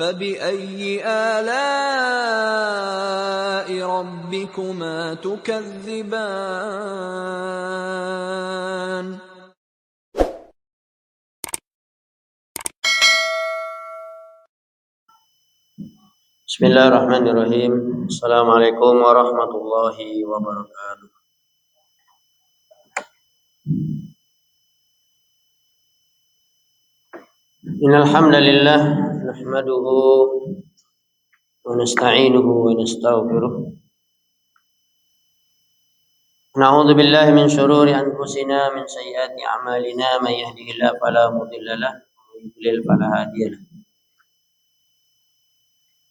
فبأي آلاء ربكما تكذبان Bismillahirrahmanirrahim. Assalamualaikum warahmatullahi wabarakatuh. Innal hamdalillah nahmaduhu wa nasta'inuhu wa nastaghfiruh. Na'udzu billahi min shururi anfusina min sayyiati a'malina may yahdihillahu fala mudilla lahu wa may yudlil fala hadiya lahu.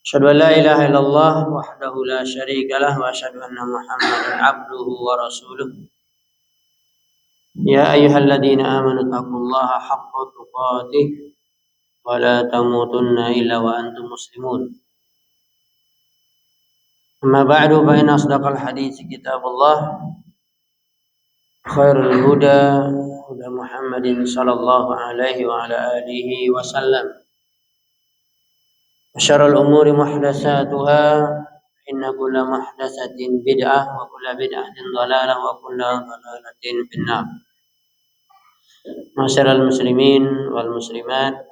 Asyhadu an la ilaha illallah wahdahu la syarika lah wa asyhadu anna Muhammadan abduhu wa rasuluh. Ya ayyuhalladzina amanu taqullaha haqqa tuqatih wa la tamutunna illa wa antum muslimun. Amma ba'du fa inna asdaqal hadiits kitabullah khairul huda huda Muhammadin sallallahu alaihi wa ala alihi wasallam. Syarrul umuri muhdatsatuha inna kulla muhdatsatin bid'ah wa kulla bid'atin dhalalah wa kulla dhalalatin finnar. Masyarul muslimin wal muslimat,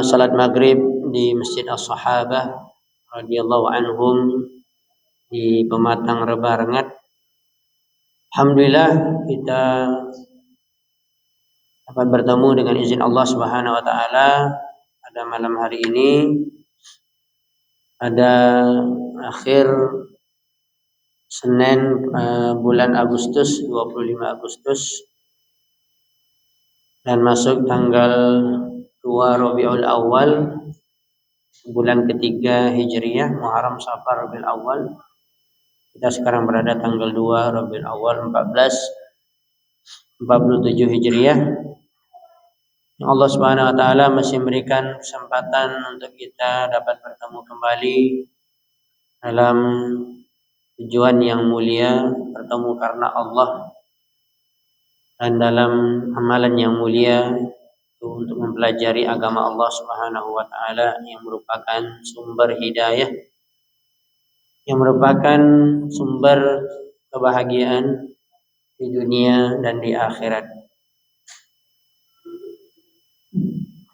salat maghrib di Masjid As-Sahabah radhiyallahu anhum di Pematang Rebarengat. Alhamdulillah kita dapat bertemu dengan izin Allah Subhanahu wa taala pada malam hari ini, pada akhir Senin bulan Agustus, 25 Agustus, dan masuk tanggal 2 Rabiul Awal, bulan ketiga Hijriyah, Muharram Safar Rabiul Awal. Kita sekarang berada tanggal 2 Rabiul Awal 1447 Hijriyah. Allah Subhanahu wa taala masih memberikan kesempatan untuk kita dapat bertemu kembali dalam tujuan yang mulia, bertemu karena Allah, dan dalam amalan yang mulia untuk mempelajari agama Allah Subhanahu wa taala yang merupakan sumber hidayah, yang merupakan sumber kebahagiaan di dunia dan di akhirat.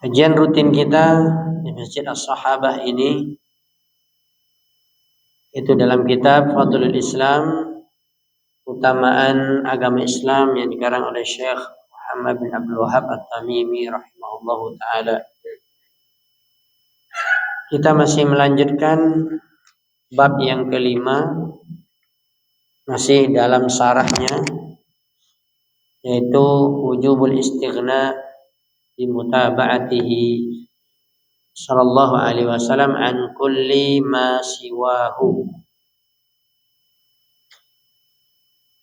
Kajian rutin kita di Masjid As-Sahabah ini itu dalam kitab Fadlul Islam, utamaan agama Islam, yang dikarang oleh Syekh Muhammad bin Abdul Wahhab At-Tamimi rahimahullahu taala. Kita masih melanjutkan bab yang kelima, masih dalam syarahnya, yaitu wujubul istighna bi mutaba'atihi sallallahu alaihi wasallam an kulli ma siwahu.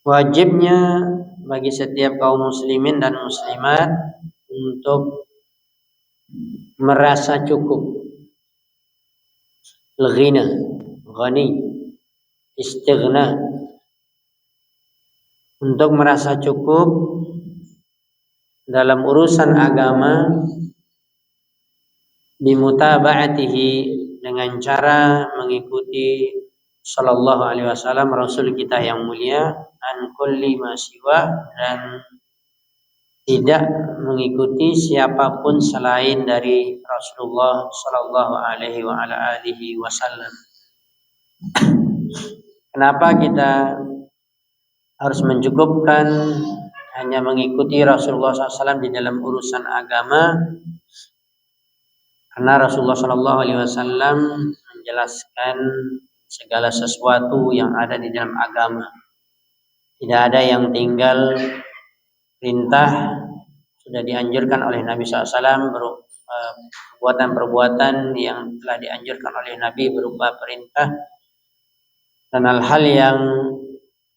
Wajibnya bagi setiap kaum muslimin dan muslimat untuk merasa cukup, al-ghina, ghani, istighna, untuk merasa cukup dalam urusan agama bimutaba'atihi, dengan cara mengikuti sallallahu alaihi wasallam, Rasul kita yang mulia, an kulli ma siwa, dan tidak mengikuti siapapun selain dari Rasulullah sallallahu alaihi wa ala alihi wasallam. Kenapa kita harus mencukupkan hanya mengikuti Rasulullah SAW di dalam urusan agama? Karena Rasulullah SAW menjelaskan segala sesuatu yang ada di dalam agama. Tidak ada yang tinggal. Perintah sudah dianjurkan oleh Nabi SAW, perbuatan-perbuatan yang telah dianjurkan oleh Nabi berupa perintah, dan hal-hal yang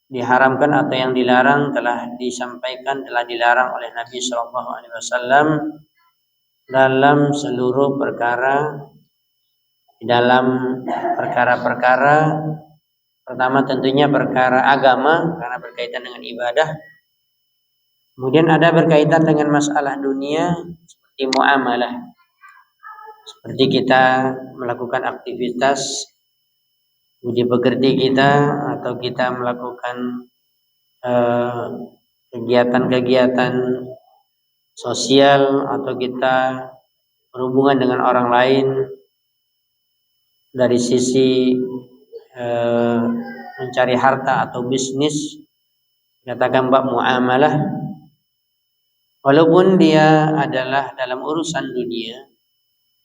diharamkan atau yang dilarang telah disampaikan, telah dilarang oleh Nabi SAW dalam seluruh perkara. Dalam perkara-perkara, pertama tentunya perkara agama karena berkaitan dengan ibadah. Kemudian ada berkaitan dengan masalah dunia seperti muamalah. seperti kita melakukan aktivitas budi pekerti kita atau kita melakukan kegiatan-kegiatan sosial atau kita berhubungan dengan orang lain dari sisi mencari harta atau bisnis, katakan bab muamalah, walaupun dia adalah dalam urusan dunia,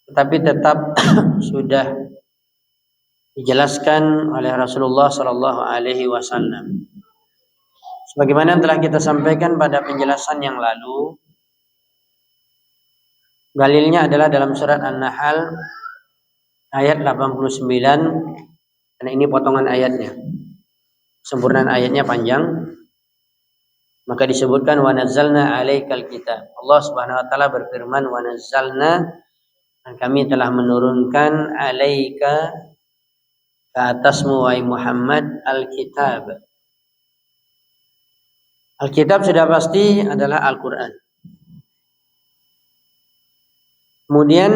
tetapi tetap sudah dijelaskan oleh Rasulullah Shallallahu Alaihi Wasallam. Sebagaimana telah kita sampaikan pada penjelasan yang lalu, dalilnya adalah dalam surat An-Nahl ayat 89, karena ini potongan ayatnya. Sempurnaan ayatnya panjang, maka disebutkan wa nazzalna 'alaikal kitab. Allah Subhanahu wa taala berfirman wa nazzalna, dan kami telah menurunkan 'alaika, ke atasmu wahai Muhammad, al-kitab. Al-kitab sudah pasti adalah Al-Qur'an. Kemudian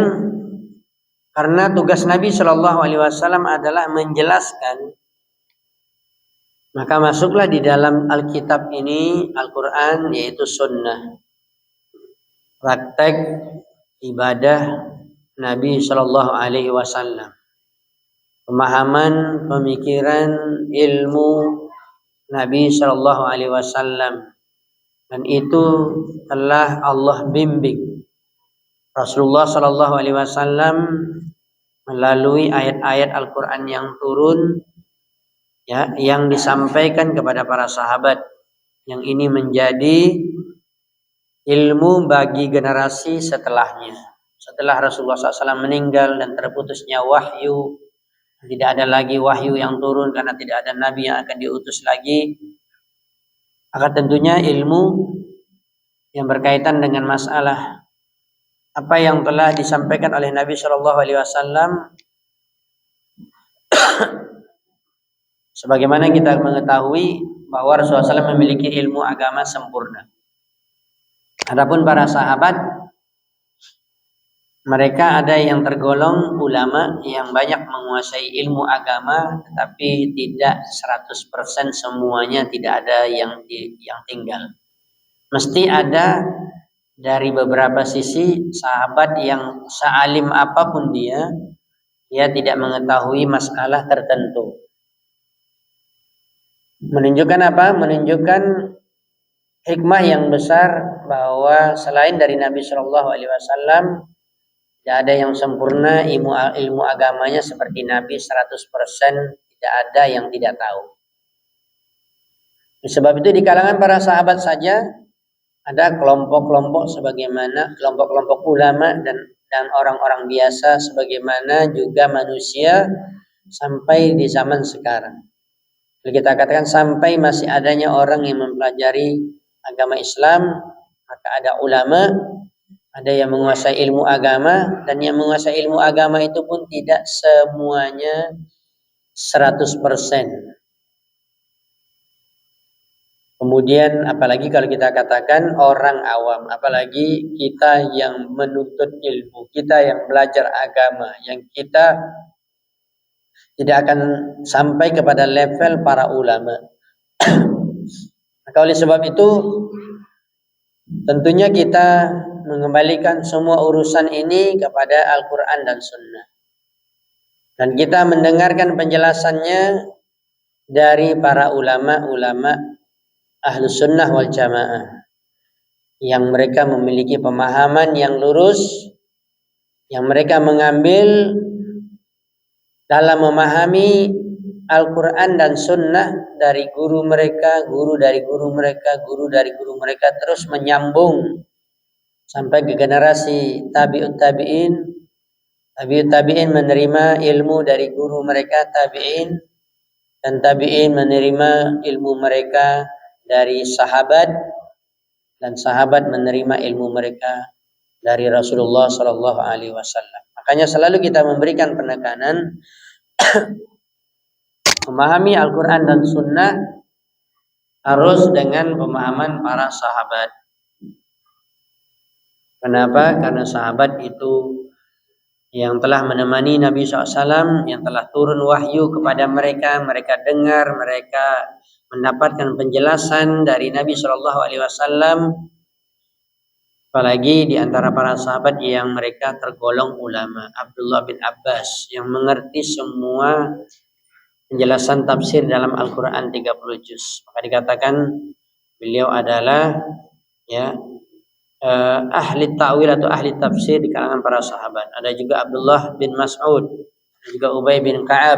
karena tugas Nabi Shallallahu Alaihi Wasallam adalah menjelaskan, maka masuklah di dalam Alkitab ini Al-Quran, yaitu sunnah, praktek ibadah Nabi Shallallahu Alaihi Wasallam, pemahaman, pemikiran, ilmu Nabi Shallallahu Alaihi Wasallam, dan itu telah Allah bimbing Rasulullah Shallallahu Alaihi Wasallam melalui ayat-ayat Al-Quran yang turun, ya, yang disampaikan kepada para sahabat, yang ini menjadi ilmu bagi generasi setelahnya. Setelah Rasulullah SAW meninggal dan terputusnya wahyu, tidak ada lagi wahyu yang turun karena tidak ada nabi yang akan diutus lagi, maka tentunya ilmu yang berkaitan dengan masalah apa yang telah disampaikan oleh Nabi Shallallahu Alaihi Wasallam, sebagaimana kita mengetahui bahwa Rasulullah SAW memiliki ilmu agama sempurna. Adapun para sahabat, mereka ada yang tergolong ulama yang banyak menguasai ilmu agama, tetapi tidak 100% semuanya, tidak ada yang tinggal. Mesti ada dari beberapa sisi sahabat yang sealim apapun dia tidak mengetahui masalah tertentu. Menunjukkan apa? Menunjukkan hikmah yang besar bahwa selain dari Nabi Shallallahu Alaihi Wasallam, tidak ada yang sempurna ilmu agamanya seperti Nabi 100%, tidak ada yang tidak tahu. Sebab itu di kalangan para sahabat saja ada kelompok-kelompok sebagaimana kelompok-kelompok ulama dan orang-orang biasa, sebagaimana juga manusia sampai di zaman sekarang. Kita katakan sampai masih adanya orang yang mempelajari agama Islam, maka ada ulama, ada yang menguasai ilmu agama, dan yang menguasai ilmu agama itu pun tidak semuanya 100%. Kemudian apalagi kalau kita katakan orang awam, apalagi kita yang menuntut ilmu, kita yang belajar agama, yang kita tidak akan sampai kepada level para ulama. Maka oleh sebab itu tentunya kita mengembalikan semua urusan ini kepada Al-Quran dan Sunnah, dan kita mendengarkan penjelasannya dari para ulama-ulama Ahlus Sunnah wal Jamaah, yang mereka memiliki pemahaman yang lurus, yang mereka mengambil dalam memahami Al-Quran dan Sunnah dari guru mereka, guru dari guru mereka, guru dari guru mereka, terus menyambung sampai ke generasi tabi'ut tabi'in. Tabi'ut tabi'in menerima ilmu dari guru mereka tabi'in, dan tabi'in menerima ilmu mereka dari sahabat, dan sahabat menerima ilmu mereka dari Rasulullah Sallallahu Alaihi Wasallam. Makanya selalu kita memberikan penekanan memahami Al-Quran dan Sunnah harus dengan pemahaman para sahabat. Kenapa? Karena sahabat itu yang telah menemani Nabi SAW, yang telah turun wahyu kepada mereka, mereka dengar, mereka mendapatkan penjelasan dari Nabi SAW. Apalagi di antara para sahabat yang mereka tergolong ulama, Abdullah bin Abbas yang mengerti semua penjelasan tafsir dalam Al-Quran 30 juz. Maka dikatakan beliau adalah ya ahli ta'wil atau ahli tafsir di kalangan para sahabat. Ada juga Abdullah bin Mas'ud, ada juga Ubay bin Ka'ab.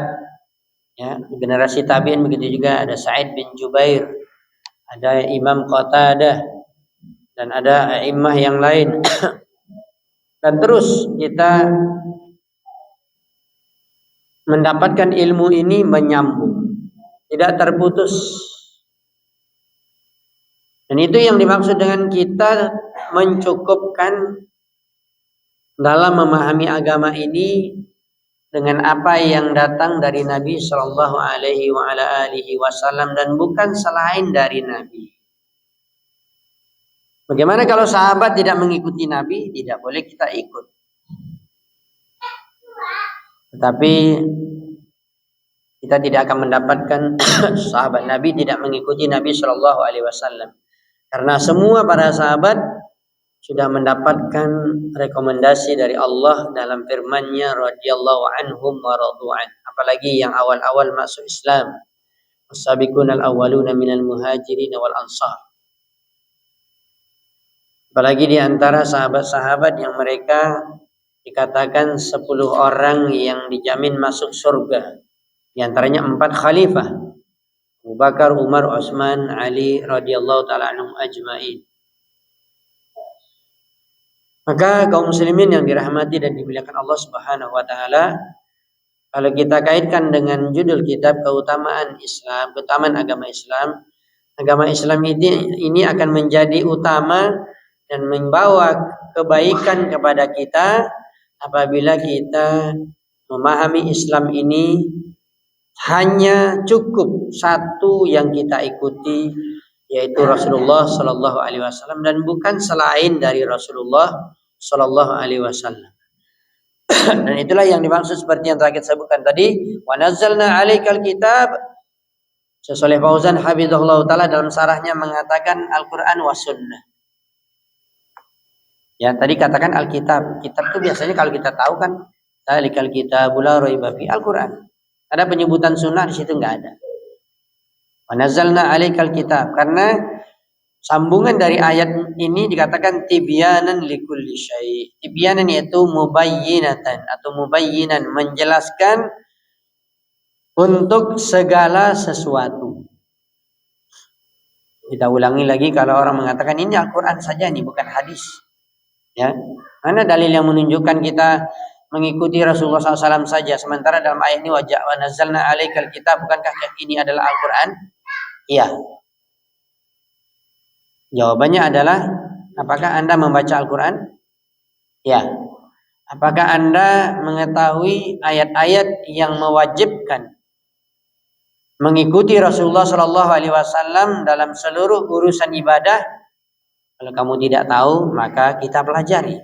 Ya, generasi tabi'in begitu juga, ada Sa'id bin Jubair, ada Imam Qatadah, dan ada a'immah yang lain. Dan terus kita mendapatkan ilmu ini menyambung, tidak terputus. Dan itu yang dimaksud dengan kita mencukupkan dalam memahami agama ini dengan apa yang datang dari Nabi Shallallahu Alaihi Wasallam dan bukan selain dari Nabi. Bagaimana kalau sahabat tidak mengikuti Nabi? Tidak boleh kita ikut. Tetapi kita tidak akan mendapatkan sahabat Nabi tidak mengikuti Nabi Shallallahu Alaihi Wasallam, karena semua para sahabat sudah mendapatkan rekomendasi dari Allah dalam firman-Nya radhiyallahu anhum wa radu'an. Apalagi yang awal-awal masuk Islam, as-sabiqunal awwaluna minal muhajirin wal ansar. Apalagi di antara sahabat-sahabat yang mereka dikatakan 10 orang yang dijamin masuk surga. Di antaranya 4 khalifah, Abu Bakar, Umar, Utsman, Ali radhiyallahu taala anhum ajmain. Maka kaum muslimin yang dirahmati dan dimuliakan Allah Subhanahu wa taala, kalau kita kaitkan dengan judul kitab keutamaan Islam, keutamaan agama Islam ini akan menjadi utama dan membawa kebaikan kepada kita apabila kita memahami Islam ini hanya cukup satu yang kita ikuti, yaitu Rasulullah Sallallahu Alaihi Wasallam, dan bukan selain dari Rasulullah Sallallahu Alaihi Wasallam. Dan itulah yang dimaksud seperti yang terakhir sebutkan tadi, wa nazzalna 'alaikal kitab. Syekh Shalih Fauzan hafizahullah taala dalam syarahnya mengatakan Al-Qur'an wa sunnah. Ya, tadi katakan Alkitab. Kitab itu biasanya kalau kita tahu kan, Dzalikal kitabul la raiba fi, Al-Qur'an. Ada penyebutan sunnah di situ enggak ada. Wa nazzalna 'alaikal kitab, karena sambungan dari ayat ini dikatakan tibyanan likulli syai'. Tibyanan yaitu mubayyinatan atau mubayyinan, menjelaskan untuk segala sesuatu. Kita ulangi lagi, kalau orang mengatakan ini Al-Qur'an saja, ini bukan hadis. Ya, mana dalil yang menunjukkan kita mengikuti Rasulullah SAW saja, sementara dalam ayat ini wa nazzalna 'alaikal kitab, bukankah ini adalah Al-Qur'an? Iya. Jawabannya adalah, apakah Anda membaca Al-Qur'an? Ya. Apakah Anda mengetahui ayat-ayat yang mewajibkan mengikuti Rasulullah SAW dalam seluruh urusan ibadah? Kalau kamu tidak tahu, maka kita pelajari.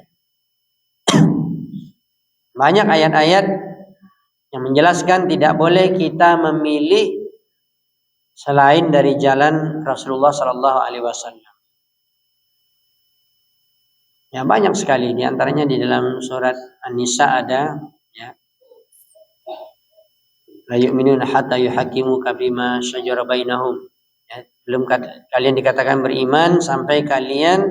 Banyak ayat-ayat yang menjelaskan tidak boleh kita memilih selain dari jalan Rasulullah SAW. Ya, banyak sekali. Di antaranya di dalam surat An-Nisa ada, ya, la yu'minuna hatta yuhaqqimuka fima syajara bainahum. Ya, belum kalian dikatakan beriman sampai kalian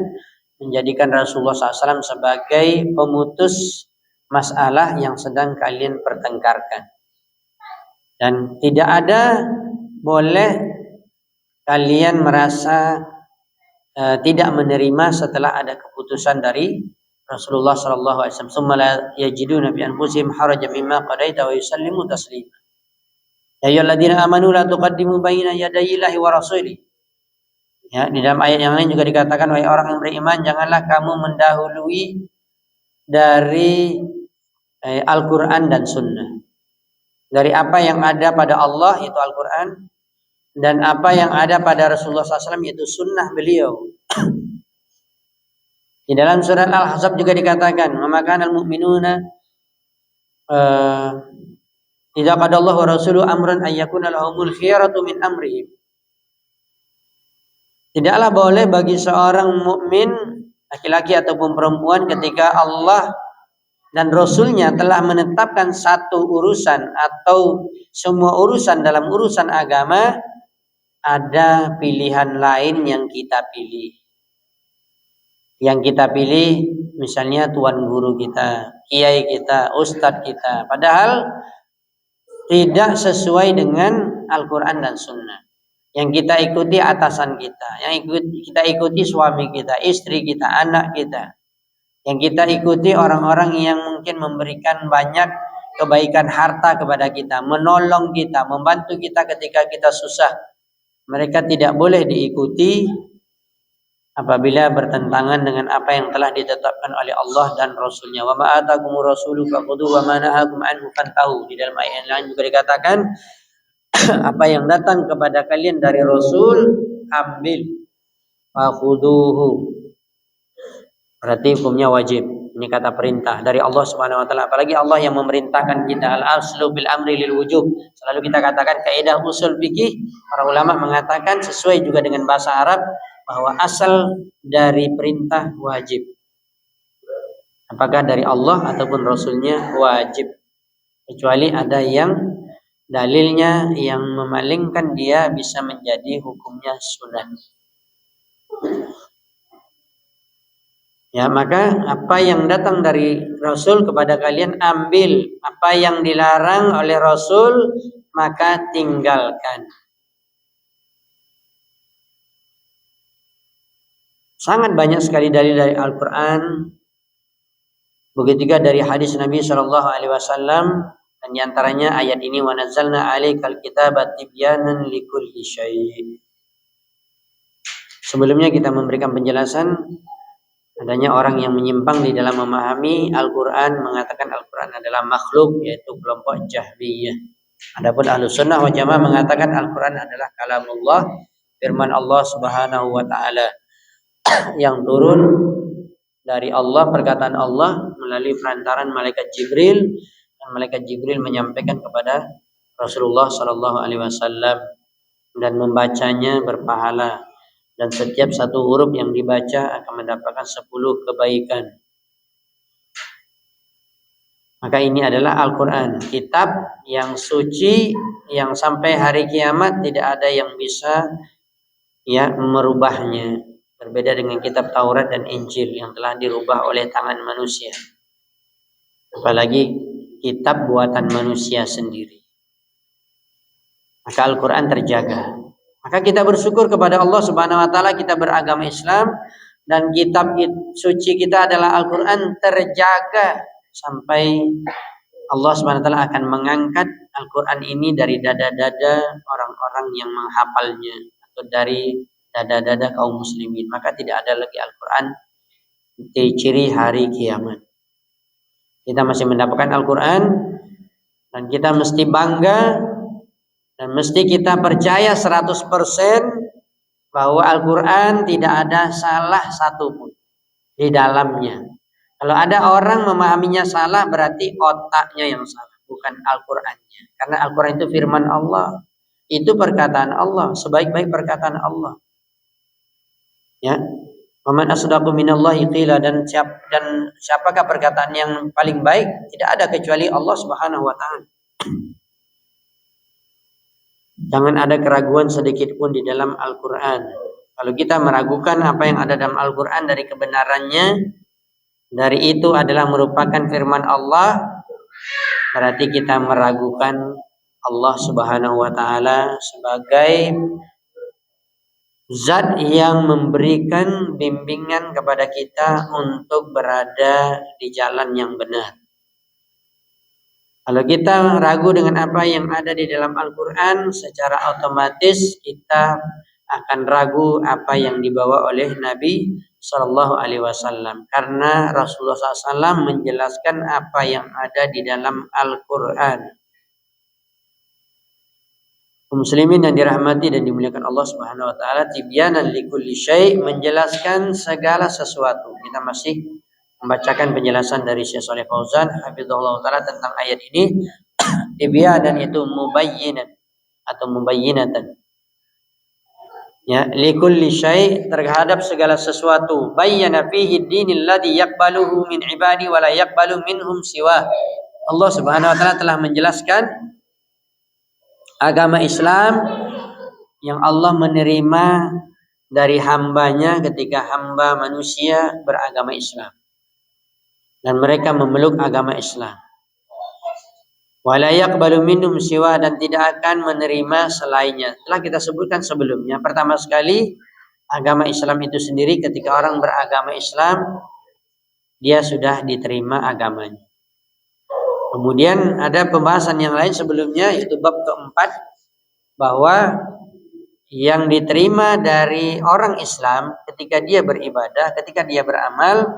menjadikan Rasulullah SAW sebagai pemutus masalah yang sedang kalian pertengkarkan. Dan tidak ada boleh kalian merasa tidak menerima setelah ada keputusan dari Rasulullah sallallahu alaihi wasallam. Summa la yajiduna bi anfusihim harajan mimma qadaita wa yusallimu taslima. Ya ayyuhalladzina amanu la tuqaddimu baina yadayillahi wa rasuli. Ya, di dalam ayat yang lain juga dikatakan, wahai orang yang beriman, janganlah kamu mendahului dari Al-Qur'an dan sunnah. Dari apa yang ada pada Allah, itu Al-Qur'an, dan apa yang ada pada Rasulullah SAW, yaitu sunnah beliau. Di dalam surat Al-Ahzab juga dikatakan, "Maka al-mu'minuna idza qadallahu wa rasuluhu amran ayyakuna lahumul khiyaratu min amrihim. Tidaklah boleh bagi seorang mukmin laki-laki ataupun perempuan ketika Allah dan Rasulnya telah menetapkan satu urusan atau semua urusan dalam urusan agama, ada pilihan lain yang kita pilih. Yang kita pilih misalnya tuan guru kita, kiai kita, ustadz kita. Padahal tidak sesuai dengan Al-Quran dan Sunnah. Yang kita ikuti atasan kita, yang kita ikuti suami kita, istri kita, anak kita. Yang kita ikuti orang-orang yang mungkin memberikan banyak kebaikan harta kepada kita, menolong kita, membantu kita ketika kita susah. Mereka tidak boleh diikuti apabila bertentangan dengan apa yang telah ditetapkan oleh Allah dan Rasulnya. Wa ma atakumur rasulu faqudhu wa ma nahakum anhu fantahu. Di dalam ayat lain juga dikatakan apa yang datang kepada kalian dari Rasul ambil. Faqudhuhu. Berarti hukumnya wajib. Ini kata perintah dari Allah Subhanahu wa taala. Apalagi Allah yang memerintahkan kita, al-aslu bil amri lil wujub. Selalu kita katakan kaidah usul fikih, para ulama mengatakan sesuai juga dengan bahasa Arab bahwa asal dari perintah wajib. Apakah dari Allah ataupun Rasulnya wajib. Kecuali ada yang dalilnya yang memalingkan dia bisa menjadi hukumnya sunnah. Ya, maka apa yang datang dari Rasul kepada kalian ambil, apa yang dilarang oleh Rasul maka tinggalkan. Sangat banyak sekali dalil dari Al-Quran, begitu juga dari hadis Nabi SAW, dan diantaranya ayat ini wa nazzalna 'alaikal kitaba tibyanan likulli syai'. Sebelumnya kita memberikan penjelasan adanya orang yang menyimpang di dalam memahami Al-Quran, mengatakan Al-Quran adalah makhluk, yaitu kelompok Jahmiyah. Adapun Ahlus Sunnah wal Jamaah mengatakan Al-Quran adalah kalamullah, firman Allah Subhanahu wa taala yang turun dari Allah, perkataan Allah melalui perantaran malaikat Jibril, dan malaikat Jibril menyampaikan kepada Rasulullah sallallahu alaihi wasallam dan membacanya berpahala. Dan setiap satu huruf yang dibaca akan mendapatkan 10 kebaikan. Maka ini adalah Al-Quran, kitab yang suci yang sampai hari kiamat tidak ada yang bisa merubahnya. Berbeda dengan kitab Taurat dan Injil yang telah dirubah oleh tangan manusia. Apalagi kitab buatan manusia sendiri. Maka Al-Quran terjaga. Maka kita bersyukur kepada Allah Subhanahu wa taala kita beragama Islam dan kitab suci kita adalah Al-Quran terjaga sampai Allah Subhanahu wa taala akan mengangkat Al-Quran ini dari dada-dada orang-orang yang menghafalnya atau dari dada-dada kaum muslimin. Maka tidak ada lagi Al-Quran di ciri hari kiamat. Kita masih mendapatkan Al-Quran dan kita mesti bangga dan mesti kita percaya 100% bahwa Al-Quran tidak ada salah satupun di dalamnya. Kalau ada orang memahaminya salah berarti otaknya yang salah, bukan Al-Qurannya. Karena Al-Quran itu firman Allah. Itu perkataan Allah, sebaik-baik perkataan Allah. Ya. Waman asdaqu minallahi qila, dan siapakah perkataan yang paling baik? Tidak ada kecuali Allah Subhanahu wa taala. Jangan ada keraguan sedikit pun di dalam Al-Quran. Kalau kita meragukan apa yang ada dalam Al-Quran dari kebenarannya, dari itu adalah merupakan firman Allah, berarti kita meragukan Allah Subhanahu wa taala sebagai zat yang memberikan bimbingan kepada kita untuk berada di jalan yang benar. Kalau kita ragu dengan apa yang ada di dalam Al-Quran, secara otomatis kita akan ragu apa yang dibawa oleh Nabi Sallallahu Alaihi Wasallam. Karena Rasulullah SAW menjelaskan apa yang ada di dalam Al-Quran. Muslimin yang dirahmati dan dimuliakan Allah Subhanahu Wa Taala, tibyanan likulli syai', menjelaskan segala sesuatu. Kita masih membacakan penjelasan dari Syekh Shalih Fauzan hafizahullah taala tentang ayat ini. Tibyanan itu mubayyinan atau mubayyinatan. Ya, likulli syai' terhadap segala sesuatu. Bayyana fihi ad-dinil ladzi yaqbaluhu min ibadi wa la yaqbalu minhum siwa. Allah Subhanahu wa taala telah menjelaskan agama Islam yang Allah menerima dari hambanya ketika hamba manusia beragama Islam dan mereka memeluk agama Islam. Wala yaqbalu minhum siwa, dan tidak akan menerima selainnya. Telah kita sebutkan sebelumnya. Pertama sekali, agama Islam itu sendiri ketika orang beragama Islam, dia sudah diterima agamanya. Kemudian ada pembahasan yang lain sebelumnya, yaitu bab keempat, bahwa yang diterima dari orang Islam ketika dia beribadah, ketika dia beramal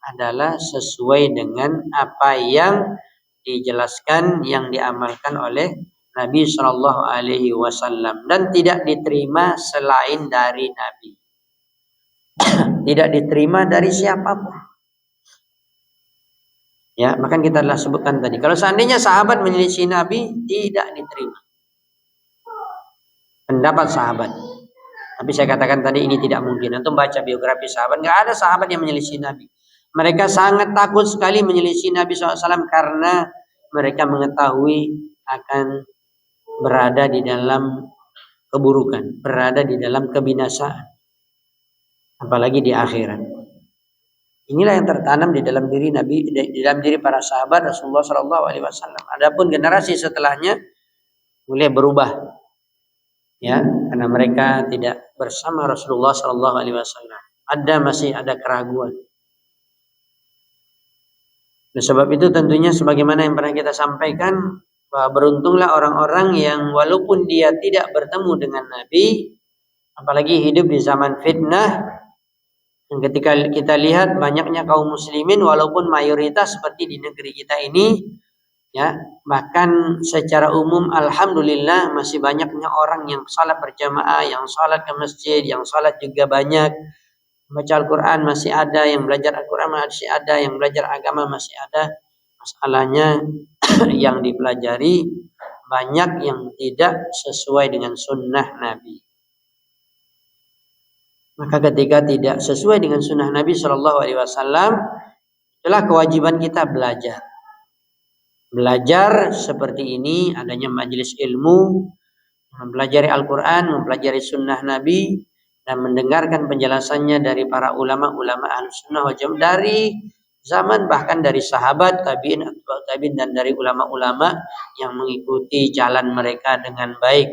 adalah sesuai dengan apa yang dijelaskan, yang diamalkan oleh Nabi Shallallahu Alaihi Wasallam, dan tidak diterima selain dari Nabi. Tidak diterima dari siapapun. Ya, maka kita telah sebutkan tadi. Kalau seandainya sahabat menyelisih Nabi, tidak diterima pendapat sahabat. Tapi saya katakan tadi ini tidak mungkin. Antum baca biografi sahabat, nggak ada sahabat yang menyelisih Nabi. Mereka sangat takut sekali menyelisih Nabi SAW karena mereka mengetahui akan berada di dalam keburukan, berada di dalam kebinasaan, apalagi di akhirat. Inilah yang tertanam di dalam diri Nabi, di dalam diri para sahabat Rasulullah SAW. Adapun generasi setelahnya mulai berubah, ya, karena mereka tidak bersama Rasulullah SAW. Masih ada keraguan. Oleh sebab itu tentunya sebagaimana yang pernah kita sampaikan, bahwa beruntunglah orang-orang yang walaupun dia tidak bertemu dengan Nabi, apalagi hidup di zaman fitnah, dan ketika kita lihat banyaknya kaum muslimin walaupun mayoritas seperti di negeri kita ini, ya, bahkan secara umum alhamdulillah masih banyaknya orang yang salat berjamaah, yang salat ke masjid, yang salat juga banyak. Baca Al-Quran masih ada, yang belajar Al-Quran masih ada, yang belajar agama masih ada. Masalahnya yang dipelajari banyak yang tidak sesuai dengan sunnah Nabi. Maka ketika tidak sesuai dengan sunnah Nabi SAW, itulah kewajiban kita belajar. Belajar seperti ini, adanya majelis ilmu, mempelajari Al-Quran, mempelajari sunnah Nabi, dan mendengarkan penjelasannya dari para ulama-ulama Ahlussunnah wal Jamaah dari zaman, bahkan dari sahabat, tabi'in, atba'ut tabi'in, dan dari ulama-ulama yang mengikuti jalan mereka dengan baik.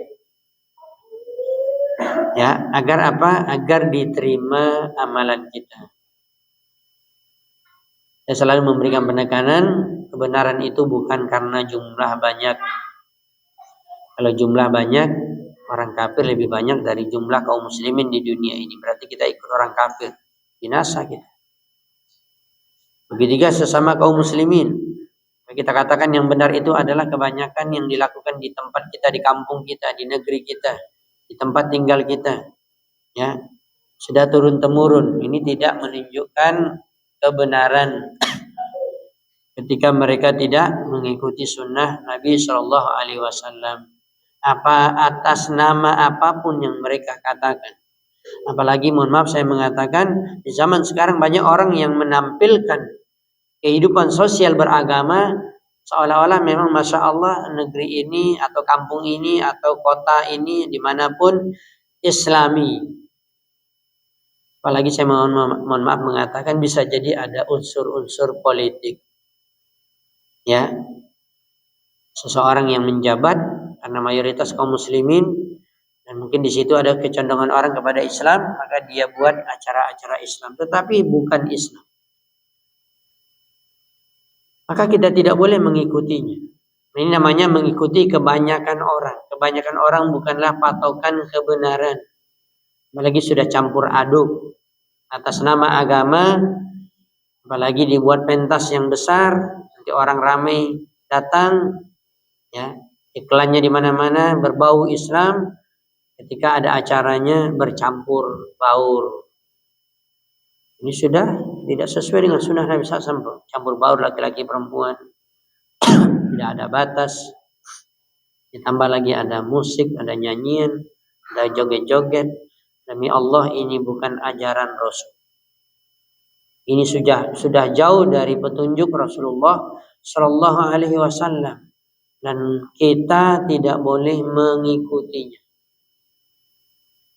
Ya, agar apa? Agar diterima amalan kita. Saya selalu memberikan penekanan, kebenaran itu bukan karena jumlah banyak. Kalau jumlah banyak, orang kafir lebih banyak dari jumlah kaum muslimin di dunia ini. Berarti kita ikut orang kafir. Binasa kita. Begitu juga sesama kaum muslimin. Kita katakan yang benar itu adalah kebanyakan yang dilakukan di tempat kita, di kampung kita, di negeri kita, di tempat tinggal kita. Ya, sudah turun-temurun. Ini tidak menunjukkan kebenaran ketika mereka tidak mengikuti sunnah Nabi Shallallahu Alaihi Wasallam. Apa atas nama apapun yang mereka katakan. Apalagi mohon maaf saya mengatakan di zaman sekarang banyak orang yang menampilkan kehidupan sosial beragama seolah-olah memang Masya Allah negeri ini atau kampung ini atau kota ini dimanapun Islami. Apalagi saya mohon maaf mengatakan bisa jadi ada unsur-unsur politik. Ya, seseorang yang menjabat karena mayoritas kaum muslimin dan mungkin di situ ada kecondongan orang kepada Islam, maka dia buat acara-acara Islam, tetapi bukan Islam. Maka kita tidak boleh mengikutinya. Ini namanya mengikuti kebanyakan orang. Kebanyakan orang bukanlah patokan kebenaran. Apalagi sudah campur aduk atas nama agama, apalagi dibuat pentas yang besar, nanti orang ramai datang, ya. Iklannya di mana-mana berbau Islam, ketika ada acaranya bercampur baur. Ini sudah tidak sesuai dengan sunnah Nabi SAW. Campur baur laki-laki perempuan, tidak ada batas. Ditambah lagi ada musik, ada nyanyian, ada joget-joget. Demi Allah, ini bukan ajaran Rasul. Ini sudah jauh dari petunjuk Rasulullah Shallallahu Alaihi Wasallam, dan kita tidak boleh mengikutinya.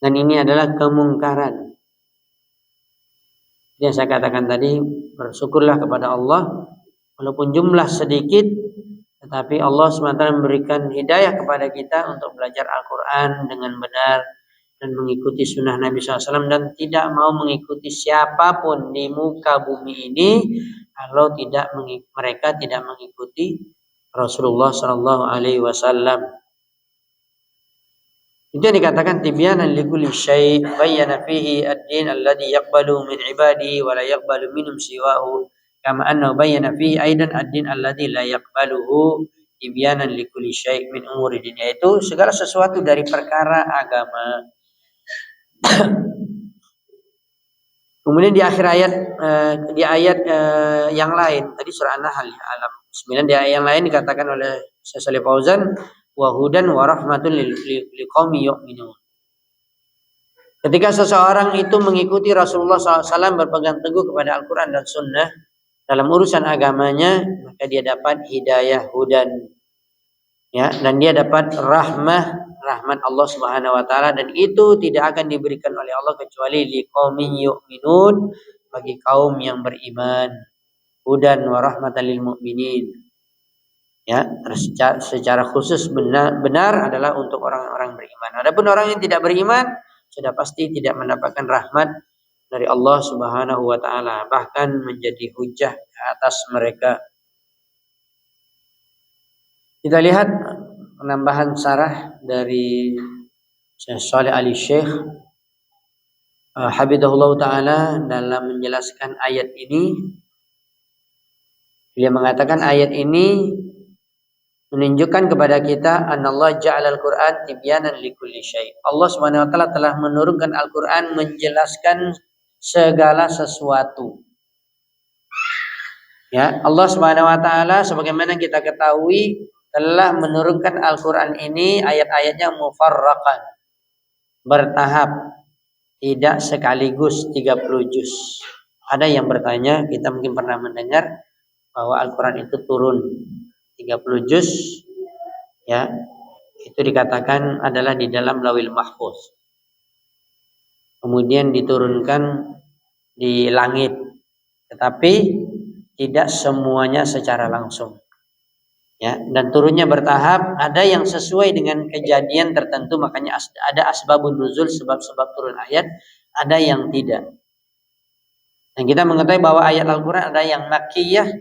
Dan ini adalah kemungkaran. Yang saya katakan tadi, bersyukurlah kepada Allah, walaupun jumlah sedikit, tetapi Allah SWT memberikan hidayah kepada kita untuk belajar Al-Quran dengan benar dan mengikuti sunnah Nabi SAW, dan tidak mau mengikuti siapapun di muka bumi ini kalau mereka tidak mengikuti Rasulullah SAW. Itu yang dikatakan tibyanan likulli syai' bayyana fihi ad-din alladhi yaqbalu min ibadihi wa la yaqbalu minhum siwahu, kama annahu bayyana fihi aidan ad-din alladhi la yaqbaluhu tibyanan likulli syai' min umuri din, yaitu segala sesuatu dari perkara agama. Kemudian di akhir ayat, di ayat yang lain, tadi surah An-Nahl alam 9, di ayat yang lain dikatakan oleh Syekh Shalih Fauzan, wa hudan wa rahmatun liqaumi yu'minun. Ketika seseorang itu mengikuti Rasulullah SAW, berpegang teguh kepada Al-Quran dan Sunnah dalam urusan agamanya, maka dia dapat hidayah hudan, ya, dan dia dapat rahmat Allah Subhanahu wa taala, dan itu tidak akan diberikan oleh Allah kecuali liqaumin yu'minun, bagi kaum yang beriman. Hudan wa rahmatan lil mu'minin. Ya, secara khusus benar adalah untuk orang-orang beriman. Adapun orang yang tidak beriman sudah pasti tidak mendapatkan rahmat dari Allah Subhanahu wa taala, bahkan menjadi hujah atas mereka. Kita lihat penambahan sarah dari Syekh Shalih Al-Syekh Habibullah Ta'ala dalam menjelaskan ayat ini. Dia mengatakan ayat ini menunjukkan kepada kita anallah ja'alal Qur'an tibyanan likulli syai'. Allah Subhanahu wa taala telah menurunkan Al-Qur'an menjelaskan segala sesuatu. Ya, Allah Subhanahu wa taala sebagaimana kita ketahui telah menurunkan Al-Quran ini ayat-ayatnya mufarraqan, bertahap, tidak sekaligus 30 juz. Ada yang bertanya, kita mungkin pernah mendengar bahwa Al-Quran itu turun 30 juz, ya, itu dikatakan adalah di dalam Lauhil Mahfuz, kemudian diturunkan di langit, tetapi tidak semuanya secara langsung. Ya, dan turunnya bertahap, ada yang sesuai dengan kejadian tertentu, makanya ada asbabun nuzul, sebab-sebab turun ayat, ada yang tidak. Dan kita mengetahui bahwa ayat Al-Quran ada yang makkiyah,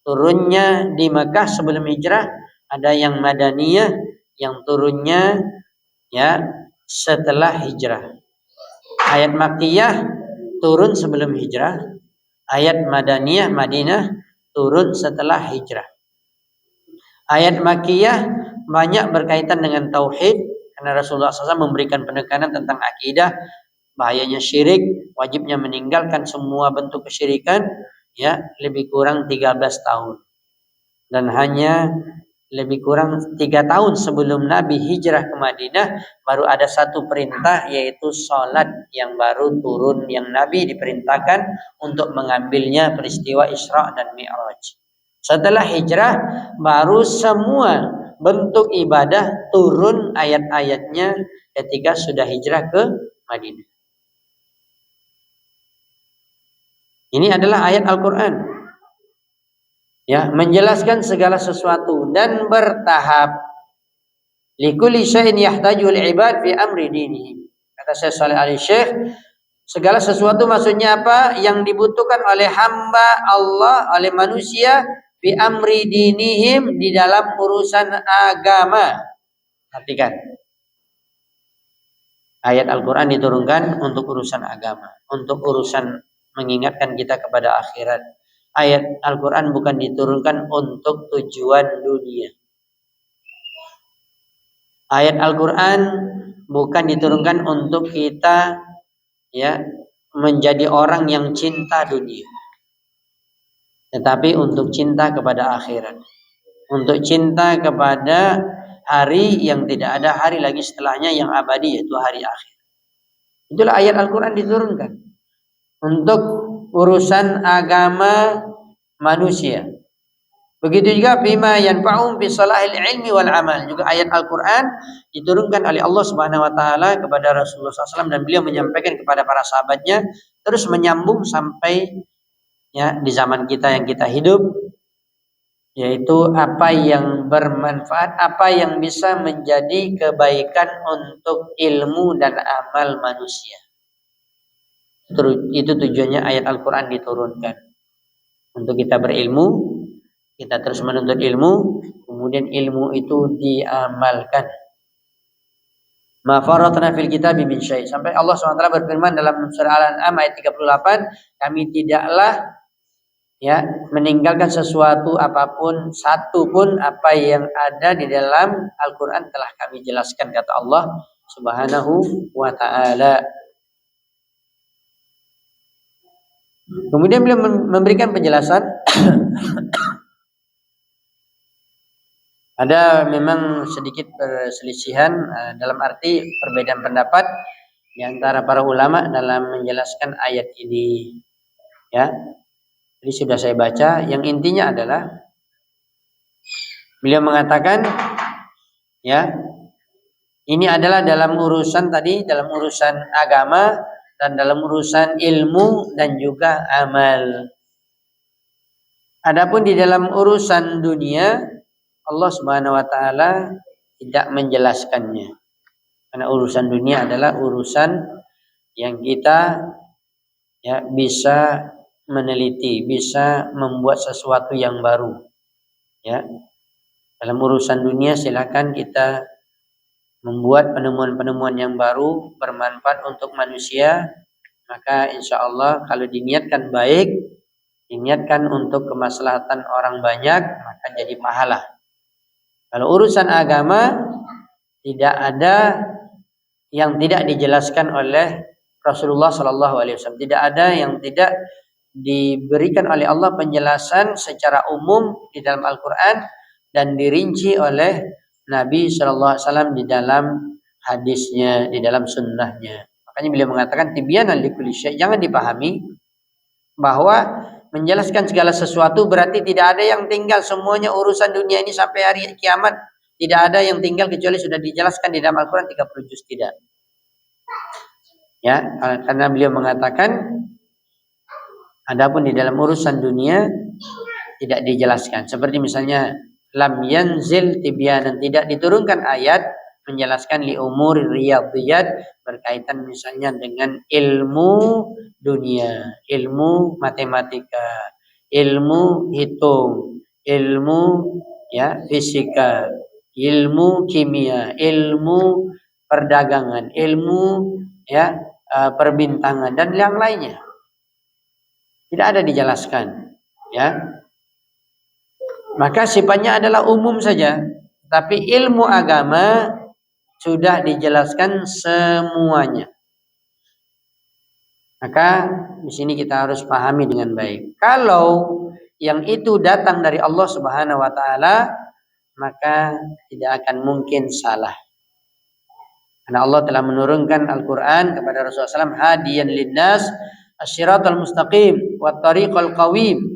turunnya di Makkah sebelum hijrah, ada yang madaniyah, yang turunnya ya setelah hijrah. Ayat makkiyah turun sebelum hijrah, ayat madaniyah Madinah turun setelah hijrah. Ayat makkiyah banyak berkaitan dengan tauhid, karena Rasulullah SAW memberikan penekanan tentang akidah, bahayanya syirik, wajibnya meninggalkan semua bentuk kesyirikan, ya, lebih kurang 13 tahun. Dan hanya lebih kurang 3 tahun sebelum Nabi hijrah ke Madinah baru ada satu perintah, yaitu sholat yang baru turun, yang Nabi diperintahkan untuk mengambilnya peristiwa Isra dan Mi'raj. Setelah hijrah baru semua bentuk ibadah turun ayat-ayatnya ketika sudah hijrah ke Madinah. Ini adalah ayat Al-Quran, ya, menjelaskan segala sesuatu dan bertahap. Likulli syai'in yahtajul ibad fi amri dinihim. Kata Syekh Shalih Al-Syekh, segala sesuatu maksudnya apa? Yang dibutuhkan oleh hamba Allah, oleh manusia, fi amri dinihim, di dalam urusan agama. Perhatikan, ayat Al-Quran diturunkan untuk urusan agama, untuk urusan mengingatkan kita kepada akhirat. Ayat Al-Quran bukan diturunkan untuk tujuan dunia. Ayat Al-Quran bukan diturunkan untuk kita, ya, menjadi orang yang cinta dunia. tetapi untuk cinta kepada akhirat, untuk cinta kepada hari yang tidak ada hari lagi setelahnya yang abadi, yaitu hari akhir. Itulah ayat Al-Quran diturunkan untuk urusan agama manusia. Begitu juga bima yanfa'um fi salahil ilmi wal amal. Juga ayat Al-Quran diturunkan oleh Allah Subhanahu wa taala kepada Rasulullah SAW dan beliau menyampaikan kepada para sahabatnya, terus menyambung sampai ya di zaman kita yang kita hidup, yaitu apa yang bermanfaat, apa yang bisa menjadi kebaikan untuk ilmu dan amal manusia. Itu tujuannya ayat Al-Quran diturunkan, untuk kita berilmu, kita terus menuntut ilmu, kemudian ilmu itu diamalkan. Ma faratna fil kitabi min syai'. Sampai Allah SWT berfirman dalam surah Al-An'am ayat 38, kami tidaklah ya meninggalkan sesuatu apapun, satu pun apa yang ada di dalam Al-Quran telah kami jelaskan, kata Allah Subhanahu wa ta'ala. Kemudian beliau memberikan penjelasan. Ada memang sedikit perselisihan dalam arti perbedaan pendapat di antara para ulama dalam menjelaskan ayat ini. Ya, jadi sudah saya baca. Yang intinya adalah beliau mengatakan, ya, ini adalah dalam urusan tadi, dalam urusan agama dan dalam urusan ilmu dan juga amal. Adapun di dalam urusan dunia, Allah Subhanahu wa taala tidak menjelaskannya. Karena urusan dunia adalah urusan yang kita ya bisa meneliti, bisa membuat sesuatu yang baru. Ya. Dalam urusan dunia silakan kita membuat penemuan-penemuan yang baru bermanfaat untuk manusia, maka insya Allah kalau diniatkan baik, diniatkan untuk kemaslahatan orang banyak, maka jadi pahala. Kalau urusan agama tidak ada yang tidak dijelaskan oleh Rasulullah SAW. Tidak ada yang tidak diberikan oleh Allah penjelasan secara umum di dalam Al-Quran dan dirinci oleh Nabi SAW di dalam hadisnya, di dalam sunnahnya. Makanya beliau mengatakan tibyanan likulli syai'. Jangan dipahami bahwa menjelaskan segala sesuatu berarti tidak ada yang tinggal, semuanya urusan dunia ini sampai hari kiamat tidak ada yang tinggal kecuali sudah dijelaskan di dalam Al-Quran 30 juz. Tidak. Ya, karena beliau mengatakan adapun di dalam urusan dunia tidak dijelaskan. Seperti misalnya lam yanzil tibyanan, tidak diturunkan ayat menjelaskan li umur riyadhiyat berkaitan misalnya dengan ilmu dunia, ilmu matematika, ilmu hitung, ilmu ya fisika, ilmu kimia, ilmu perdagangan, ilmu ya perbintangan dan yang lainnya. Tidak ada dijelaskan, ya. Maka sifatnya adalah umum saja, tapi ilmu agama sudah dijelaskan semuanya. Maka di sini kita harus pahami dengan baik. Kalau yang itu datang dari Allah Subhanahu wa taala, maka tidak akan mungkin salah. Karena Allah telah menurunkan Al-Qur'an kepada Rasulullah SAW hadiyan linnas asyiratal mustaqim wat tariqal qawim.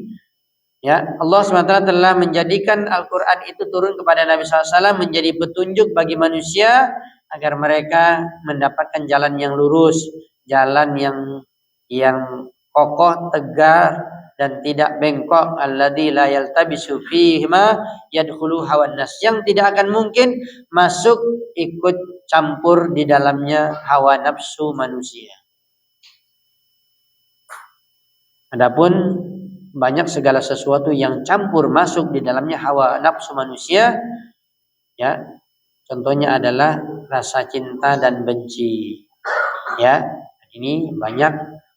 Ya, Allah SWT telah menjadikan Al-Quran itu turun kepada Nabi SAW menjadi petunjuk bagi manusia agar mereka mendapatkan jalan yang lurus, jalan yang kokoh, tegar dan tidak bengkok. Alladzi la yaltabisu fihi ma yadkhulu hawan nas, yang tidak akan mungkin masuk ikut campur di dalamnya hawa nafsu manusia. Adapun banyak segala sesuatu yang campur masuk di dalamnya hawa nafsu manusia, ya. Contohnya adalah rasa cinta dan benci. Ya, ini banyak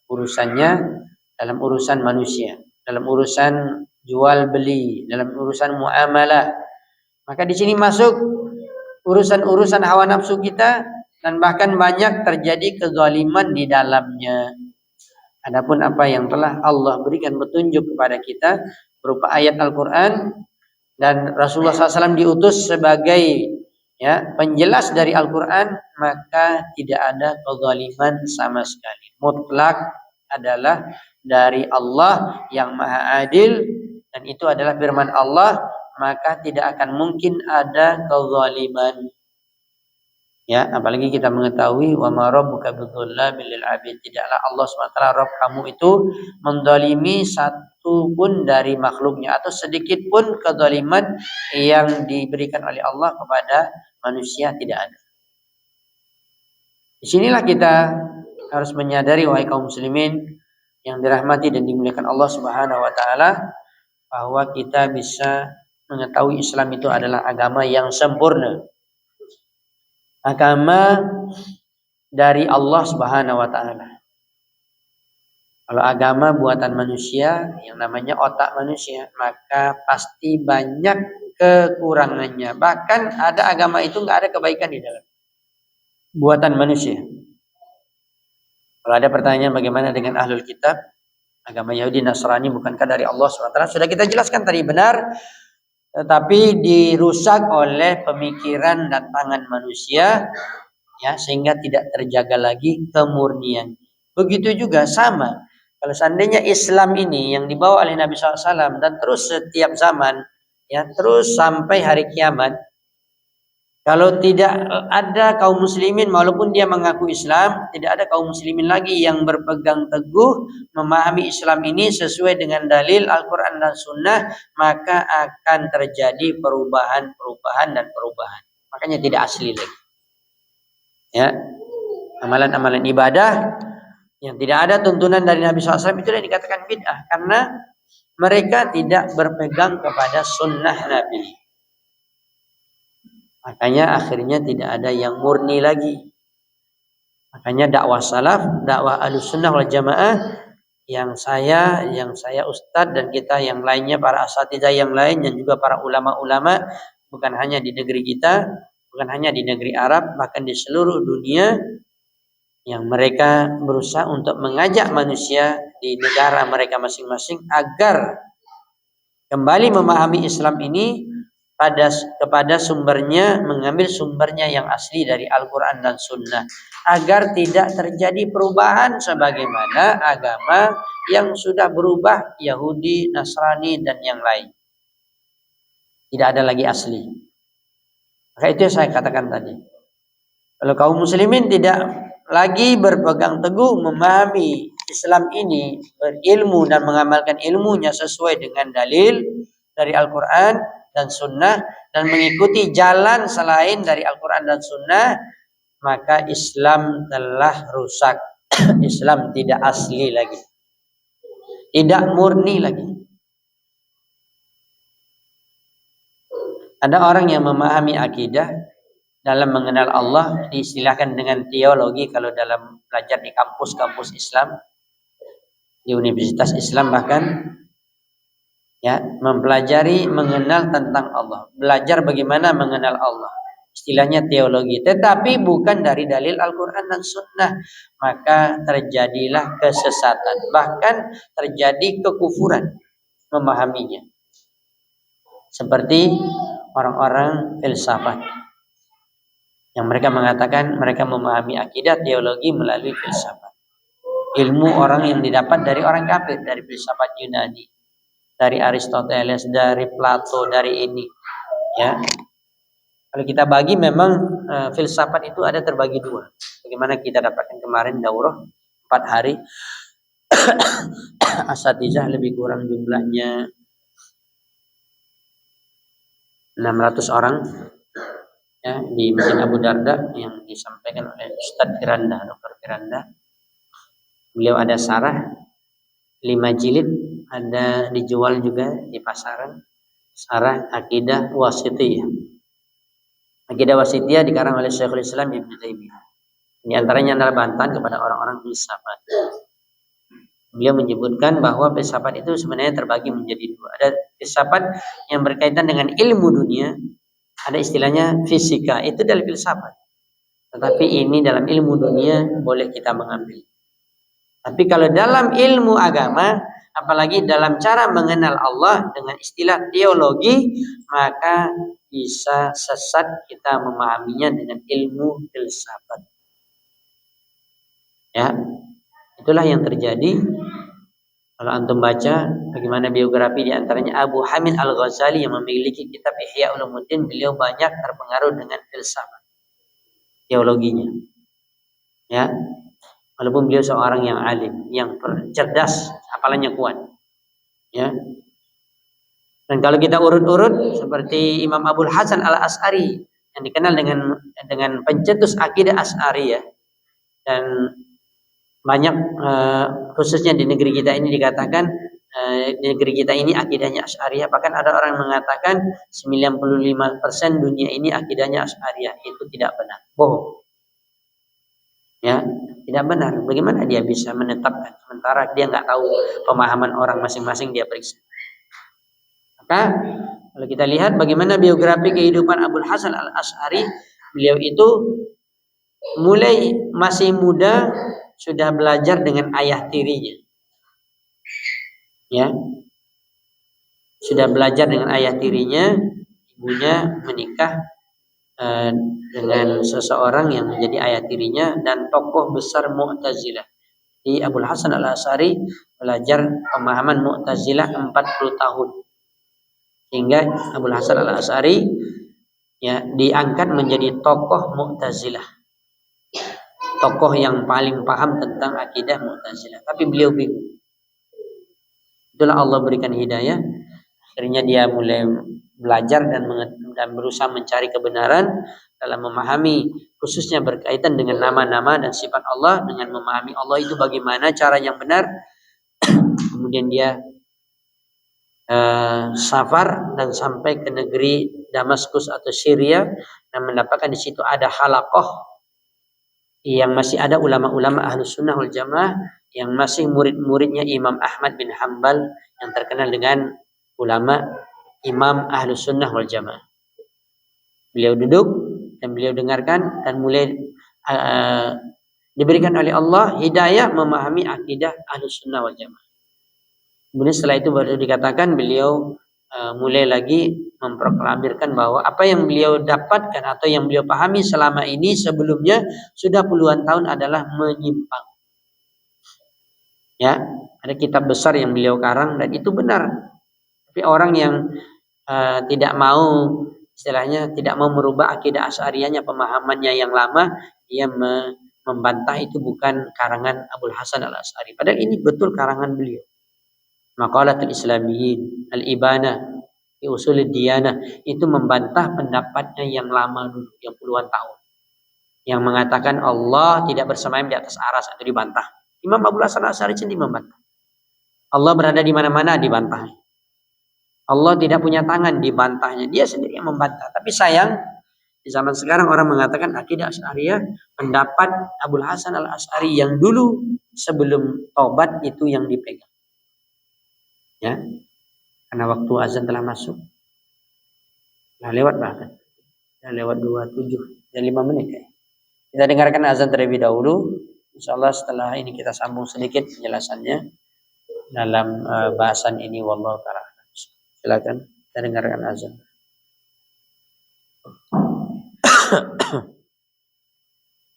urusannya dalam urusan manusia, dalam urusan jual beli, dalam urusan muamalah. Maka di sini masuk urusan-urusan hawa nafsu kita dan bahkan banyak terjadi kezaliman di dalamnya. Adapun apa yang telah Allah berikan petunjuk kepada kita, berupa ayat Al-Quran, dan Rasulullah SAW diutus sebagai penjelas dari Al-Quran, maka tidak ada kezaliman sama sekali. Mutlak adalah dari Allah yang Maha Adil, dan itu adalah firman Allah, maka tidak akan mungkin ada kezaliman. Ya, apalagi kita mengetahui wa ma rabbuka bidzallamil lil 'abid. Tidaklah Allah SWT Rabb kamu itu mendolimi satu pun dari makhluknya, atau sedikit pun kezaliman yang diberikan oleh Allah kepada manusia, tidak ada. Disinilah kita harus menyadari, wahai kaum muslimin yang dirahmati dan dimuliakan Allah Subhanahu wa taala, bahwa kita bisa mengetahui Islam itu adalah agama yang sempurna. Agama dari Allah Subhanahu wa taala. Kalau agama buatan manusia, yang namanya otak manusia, maka pasti banyak kekurangannya. Bahkan ada agama itu nggak ada kebaikan di dalam. Buatan manusia. Kalau ada pertanyaan bagaimana dengan ahlul kitab, agama Yahudi, Nasrani, bukankah dari Allah SWT? Sudah kita jelaskan tadi, benar. Tetapi dirusak oleh pemikiran dan tangan manusia, ya, sehingga tidak terjaga lagi kemurnian. Begitu juga sama. Kalau seandainya Islam ini yang dibawa oleh Nabi SAW dan terus setiap zaman, ya, terus sampai hari kiamat, kalau tidak ada kaum muslimin, walaupun dia mengaku Islam, tidak ada kaum muslimin lagi yang berpegang teguh memahami Islam ini sesuai dengan dalil Al-Quran dan Sunnah, maka akan terjadi perubahan dan perubahan. Makanya tidak asli lagi. Ya, amalan-amalan ibadah yang tidak ada tuntunan dari Nabi SAW itu yang dikatakan bid'ah, karena mereka tidak berpegang kepada sunnah Nabi. Makanya akhirnya tidak ada yang murni lagi. Makanya dakwah salaf, dakwah Ahlussunnah wal Jamaah, yang saya ustadz dan kita yang lainnya, para asatidzah yang lain, dan juga para ulama-ulama, bukan hanya di negeri kita, bukan hanya di negeri Arab, bahkan di seluruh dunia, yang mereka berusaha untuk mengajak manusia di negara mereka masing-masing agar kembali memahami Islam ini kepada sumbernya, mengambil sumbernya yang asli dari Al-Quran dan Sunnah, agar tidak terjadi perubahan sebagaimana agama yang sudah berubah, Yahudi, Nasrani, dan yang lain. Tidak ada lagi asli. Maka itu yang saya katakan tadi. Kalau kaum muslimin tidak lagi berpegang teguh memahami Islam ini, berilmu dan mengamalkan ilmunya sesuai dengan dalil dari Al-Quran dan Sunnah, dan mengikuti jalan selain dari Al-Quran dan Sunnah, maka Islam telah rusak. Islam tidak asli lagi, tidak murni lagi. Ada orang yang memahami akidah dalam mengenal Allah, diistilahkan dengan teologi kalau dalam belajar di kampus-kampus Islam, di universitas Islam bahkan, ya, mempelajari mengenal tentang Allah, belajar bagaimana mengenal Allah, istilahnya teologi, tetapi bukan dari dalil Al-Quran dan Sunnah, maka terjadilah kesesatan, bahkan terjadi kekufuran memahaminya. Seperti orang-orang filsafat yang mereka mengatakan mereka memahami akidah teologi melalui filsafat, ilmu orang yang didapat dari orang kafir, dari filsafat Yunani, dari Aristoteles, dari Plato, dari ini, ya. Kalau kita bagi, memang filsafat itu ada terbagi dua. Bagaimana kita dapatkan kemarin daurah 4 hari, asatizah lebih kurang jumlahnya 600 orang, ya, di Masjid Abu Darda yang disampaikan oleh Ustadz Firanda, Dr. Firanda. Beliau ada sarah 5 jilid, ada dijual juga di pasaran, sarah Aqidah Wasithiyah. Aqidah Wasithiyah dikarang oleh Syekhul Islam Ibnu Taimiyah. Di antaranya adalah bantahan kepada orang-orang filsafat. Beliau menyebutkan bahwa filsafat itu sebenarnya terbagi menjadi 2. Ada filsafat yang berkaitan dengan ilmu dunia, ada istilahnya fisika, itu dari filsafat. Tetapi ini dalam ilmu dunia boleh kita mengambil. Tapi kalau dalam ilmu agama, apalagi dalam cara mengenal Allah dengan istilah teologi, maka bisa sesat kita memahaminya dengan ilmu filsafat. Ya, itulah yang terjadi. Kalau antum baca bagaimana biografi di antaranya Abu Hamid Al-Ghazali yang memiliki kitab Ihya Ulumuddin, beliau banyak terpengaruh dengan filsafat, teologinya. Ya, walaupun beliau seorang yang alim, yang cerdas, hafalannya kuat. Ya. Dan kalau kita urut-urut seperti Imam Abul Hasan Al-Asy'ari yang dikenal dengan pencetus akidah Asy'ari ya. Dan banyak khususnya di negeri kita ini dikatakan di negeri kita ini akidahnya Asy'ariyah, bahkan ada orang mengatakan 95% dunia ini akidahnya Asy'ariyah. Itu tidak benar, bohong. Ya, tidak benar. Bagaimana dia bisa menetapkan sementara dia nggak tahu pemahaman orang masing-masing, dia periksa. Maka kalau kita lihat bagaimana biografi kehidupan Abul Hasan Al-Asy'ari, beliau itu mulai masih muda sudah belajar dengan ayah tirinya. Ya. Sudah belajar dengan ayah tirinya, ibunya menikah dengan seseorang yang menjadi ayah tirinya dan tokoh besar Mu'tazilah. Di Abul Hasan Al-Asy'ari belajar pemahaman Mu'tazilah 40 tahun. Hingga Abul Hasan Al-Asy'ari ya diangkat menjadi tokoh Mu'tazilah. Tokoh yang paling paham tentang akidah Mu'tazilah, tapi beliau bingung. Itulah Allah berikan hidayah, akhirnya dia mulai belajar dan berusaha mencari kebenaran dalam memahami, khususnya berkaitan dengan nama-nama dan sifat Allah, dengan memahami Allah itu bagaimana cara yang benar. Kemudian dia safar dan sampai ke negeri Damaskus atau Syria dan mendapatkan di situ ada halaqah yang masih ada ulama-ulama Ahlus Sunnah wal Jamaah yang masih murid-muridnya Imam Ahmad bin Hanbal yang terkenal dengan ulama Imam Ahlus Sunnah wal Jamaah. Beliau duduk dan beliau dengarkan dan mulai diberikan oleh Allah hidayah memahami akidah Ahlus Sunnah wal Jamaah. Kemudian setelah itu baru dikatakan beliau mulai lagi memproklamirkan bahwa apa yang beliau dapatkan atau yang beliau pahami selama ini sebelumnya sudah puluhan tahun adalah menyimpang. Ya, ada kitab besar yang beliau karang dan itu benar. Tapi orang yang tidak mau, istilahnya tidak mau merubah akidah Asy'ariyahnya, pemahamannya yang lama, dia membantah itu bukan karangan Abul Hasan Al-Asy'ari. Padahal ini betul karangan beliau. Maqalatul Islamiyyin, Al-Ibanah, fi Ushulid Diyanah, itu membantah pendapatnya yang lama dulu, yang puluhan tahun. Yang mengatakan Allah tidak bersemayam di atas aras, itu dibantah. Imam Abul Hasan Al-Asy'ari sendiri membantah. Allah berada di mana-mana, dibantah. Allah tidak punya tangan, dibantahnya. Dia sendiri yang membantah. Tapi sayang, di zaman sekarang orang mengatakan akidah Asy'ariyah, pendapat Abul Hasan Al-Asy'ari yang dulu sebelum taubat itu yang dipegang. Ya, karena waktu azan telah masuk. Nah, lewat bahkan. Ya, lewat 27 dan 5 menit ya. Kita dengarkan azan terlebih dahulu. Insyaallah setelah ini kita sambung sedikit penjelasannya dalam bahasan ini, wallahu taala. Silakan kita dengarkan azan.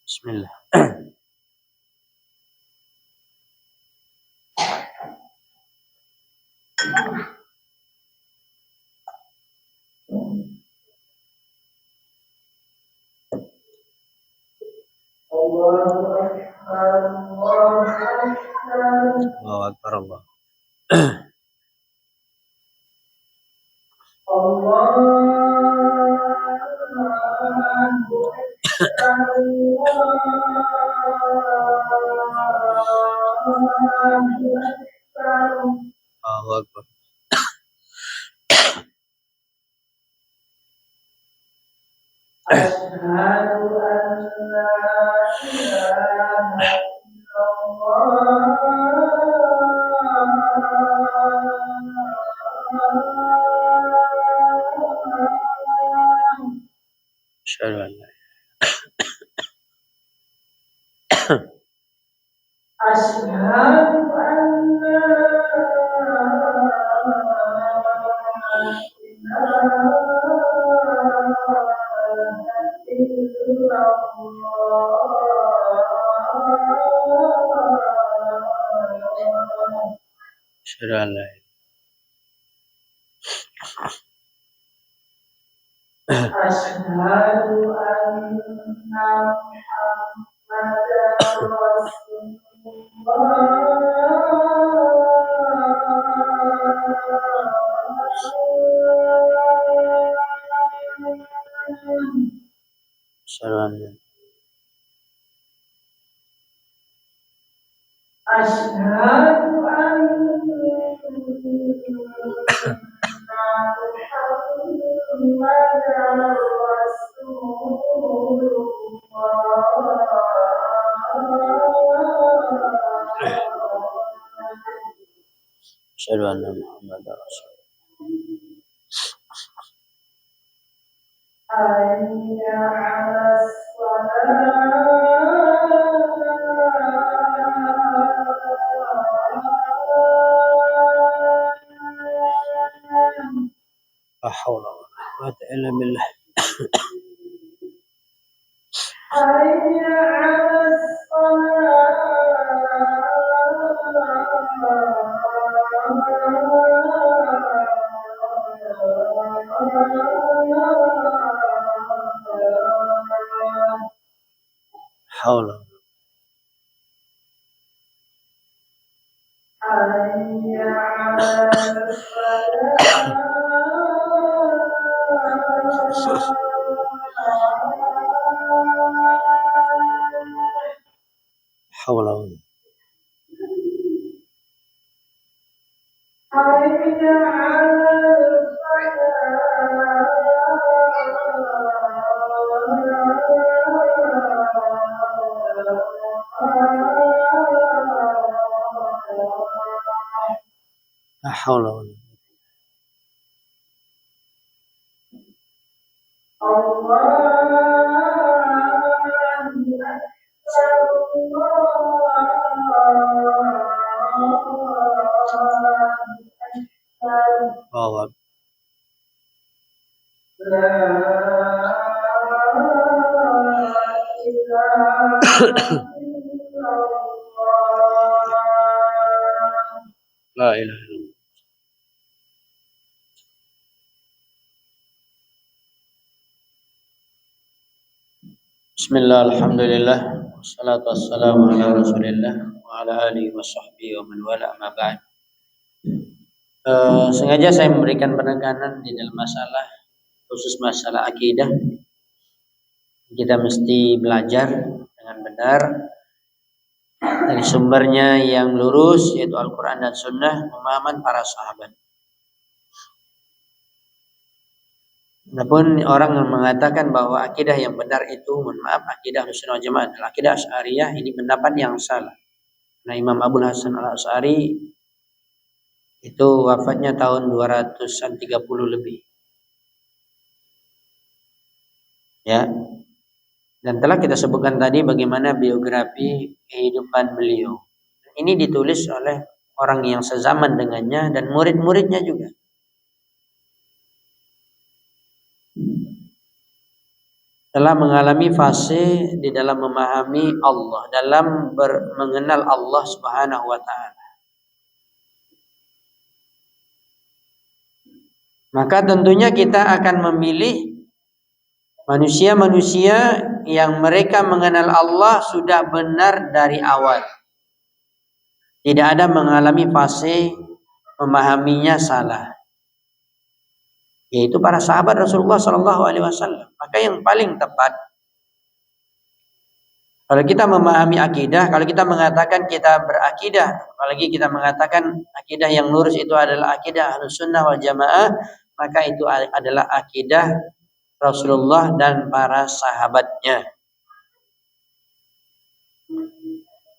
Bismillah. Allahu Akbar, Allah. Allahu Akbar. Asyhadu an la ilaha illallah. Asyhadu an la Asyhadu anna Muhammadar Rasulullah. Asyhadu anna Muhammadar Rasulullah. Asyhadu anna Muhammadar Rasulullah. Hayya 'alas shalah. La haula wa la quwwata illa billah. Hayya 'alas shalah. Haula. Hayya 'alas haula. Hayya 'alas la haula wa la Allah. La ilaha illallah. Bismillah, alhamdulillah, wassalatu wassalamu ala rasulillah wa ala alihi wa sahbihi wa man wala amma ba'd. Sengaja saya memberikan penekanan di dalam masalah, khusus masalah akidah. Kita mesti belajar dengan benar dari sumbernya yang lurus, yaitu Al-Quran dan Sunnah, pemahaman para sahabat. Adapun orang yang mengatakan bahwa akidah yang benar itu, mohon maaf, akidah Ahlussunnah wal Jamaah adalah akidah Asy'ariyah, ini pendapat yang salah. Nah, Imam Abul Hasan Al-Asy'ari itu wafatnya tahun 230 lebih. Ya. Dan telah kita sebutkan tadi bagaimana biografi kehidupan beliau. Ini ditulis oleh orang yang sezaman dengannya dan murid-muridnya juga. Telah mengalami fase di dalam memahami Allah, dalam mengenal Allah Subhanahu wa taala. Maka tentunya kita akan memilih manusia-manusia yang mereka mengenal Allah sudah benar dari awal. Tidak ada mengalami fase memahaminya salah. Yaitu para sahabat Rasulullah SAW. Maka yang paling tepat, kalau kita memahami akidah, kalau kita mengatakan kita berakidah, apalagi kita mengatakan akidah yang lurus itu adalah akidah Ahlussunnah wal Jamaah, maka itu adalah akidah Rasulullah dan para sahabatnya.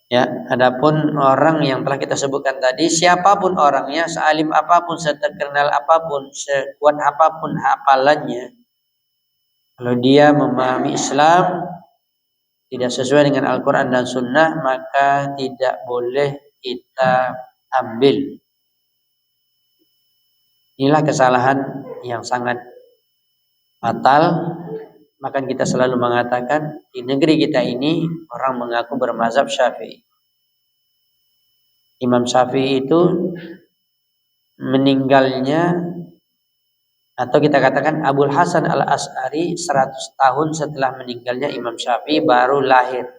Ya, adapun orang yang telah kita sebutkan tadi, siapapun orangnya, sealim apapun, seterkenal apapun, sekuat apapun hafalannya, kalau dia memahami Islam tidak sesuai dengan Al-Quran dan Sunnah, maka tidak boleh kita ambil. Inilah kesalahan yang sangat fatal. Maka kita selalu mengatakan di negeri kita ini orang mengaku bermazhab Syafi'i. Imam Syafi'i itu meninggalnya, atau kita katakan Abul Hasan Al-Asy'ari 100 tahun setelah meninggalnya Imam Syafi'i baru lahir.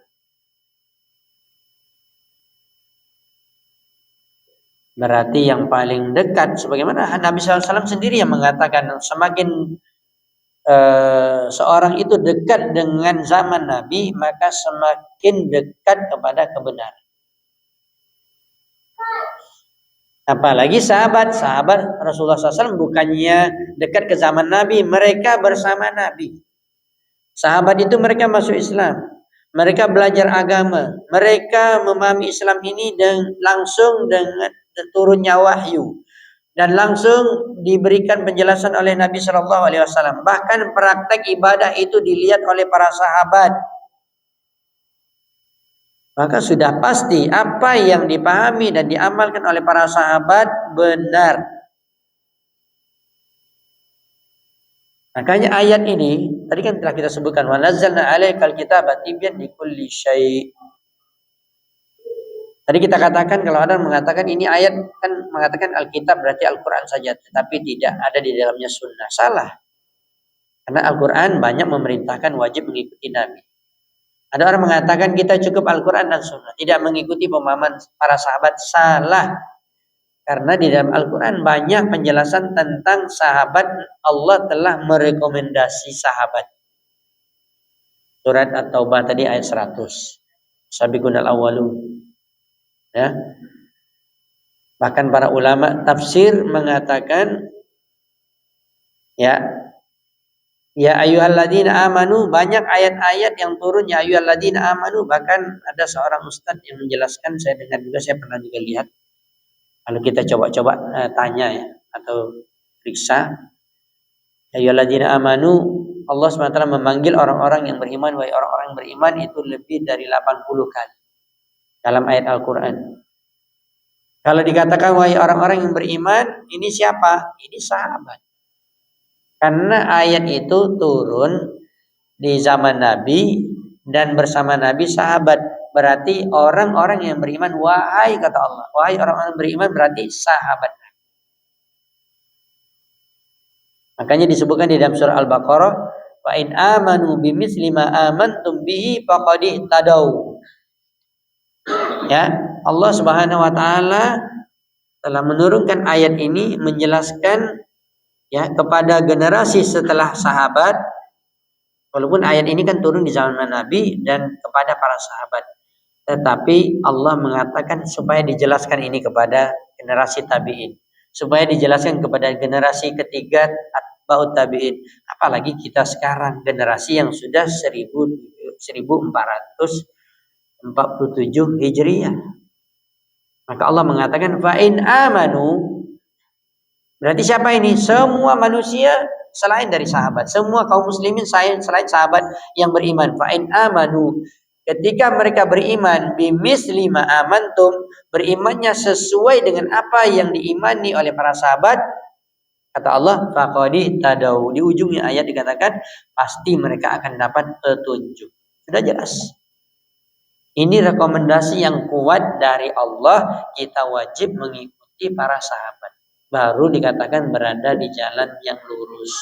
Berarti yang paling dekat, sebagaimana Nabi SAW sendiri yang mengatakan semakin seorang itu dekat dengan zaman Nabi, maka semakin dekat kepada kebenaran. Apalagi sahabat Rasulullah SAW bukannya dekat ke zaman Nabi, mereka bersama Nabi. Sahabat itu mereka masuk Islam, mereka belajar agama, mereka memahami Islam ini langsung dengan turunnya wahyu. Dan langsung diberikan penjelasan oleh Nabi Shallallahu Alaihi Wasallam. Bahkan praktek ibadah itu dilihat oleh para sahabat. Maka sudah pasti apa yang dipahami dan diamalkan oleh para sahabat benar. Makanya ayat ini tadi kan telah kita sebutkan, wa nazzalna 'alaikal kitaba tibyan likulli syai'. Tadi kita katakan kalau ada mengatakan ini ayat kan mengatakan Alkitab berarti Al-Quran saja, tetapi tidak ada di dalamnya sunnah. Salah. Karena Al-Quran banyak memerintahkan wajib mengikuti Nabi. Ada orang mengatakan kita cukup Al-Quran dan sunnah, tidak mengikuti pemahaman para sahabat. Salah. Karena di dalam Al-Quran banyak penjelasan tentang sahabat. Allah telah merekomendasi sahabat. Surat At-Taubah tadi ayat 100. Sabiqunal awwalun. Ya. Bahkan para ulama tafsir mengatakan ya ayyuhalladzina amanu, banyak ayat-ayat yang turun ya ayyuhalladzina amanu. Bahkan ada seorang ustadz yang menjelaskan, saya dengar juga, saya pernah juga lihat. Kalau kita coba-coba tanya ya atau periksa, ayyuhalladzina amanu, Allah SWT memanggil orang-orang yang beriman, wahai orang-orang beriman, itu lebih dari 80 kali dalam ayat Al-Quran. Kalau dikatakan wahai orang-orang yang beriman, ini siapa? Ini sahabat. Karena ayat itu turun di zaman Nabi dan bersama Nabi sahabat. Berarti orang-orang yang beriman, wahai kata Allah, wahai orang-orang beriman berarti sahabat. Makanya disebutkan di dalam surah Al-Baqarah, wa in amanu bimitsli ma amantum bihi faqad ihtadaw. Ya, Allah Subhanahu wa taala telah menurunkan ayat ini menjelaskan ya kepada generasi setelah sahabat. Walaupun ayat ini kan turun di zaman Nabi dan kepada para sahabat. Tetapi Allah mengatakan supaya dijelaskan ini kepada generasi tabi'in, supaya dijelaskan kepada generasi ketiga atba'ut tabi'in. Apalagi kita sekarang generasi yang sudah 1447 Hijriah. Maka Allah mengatakan fa in amanu, berarti siapa ini? Semua manusia selain dari sahabat, semua kaum muslimin selain sahabat yang beriman. Fa in amanu, ketika mereka beriman bimisli ma amantum, berimannya sesuai dengan apa yang diimani oleh para sahabat, kata Allah faqad tadaw. Di ujungnya ayat dikatakan pasti mereka akan dapat petunjuk. Sudah jelas. Ini rekomendasi yang kuat dari Allah, kita wajib mengikuti para sahabat. Baru dikatakan berada di jalan yang lurus.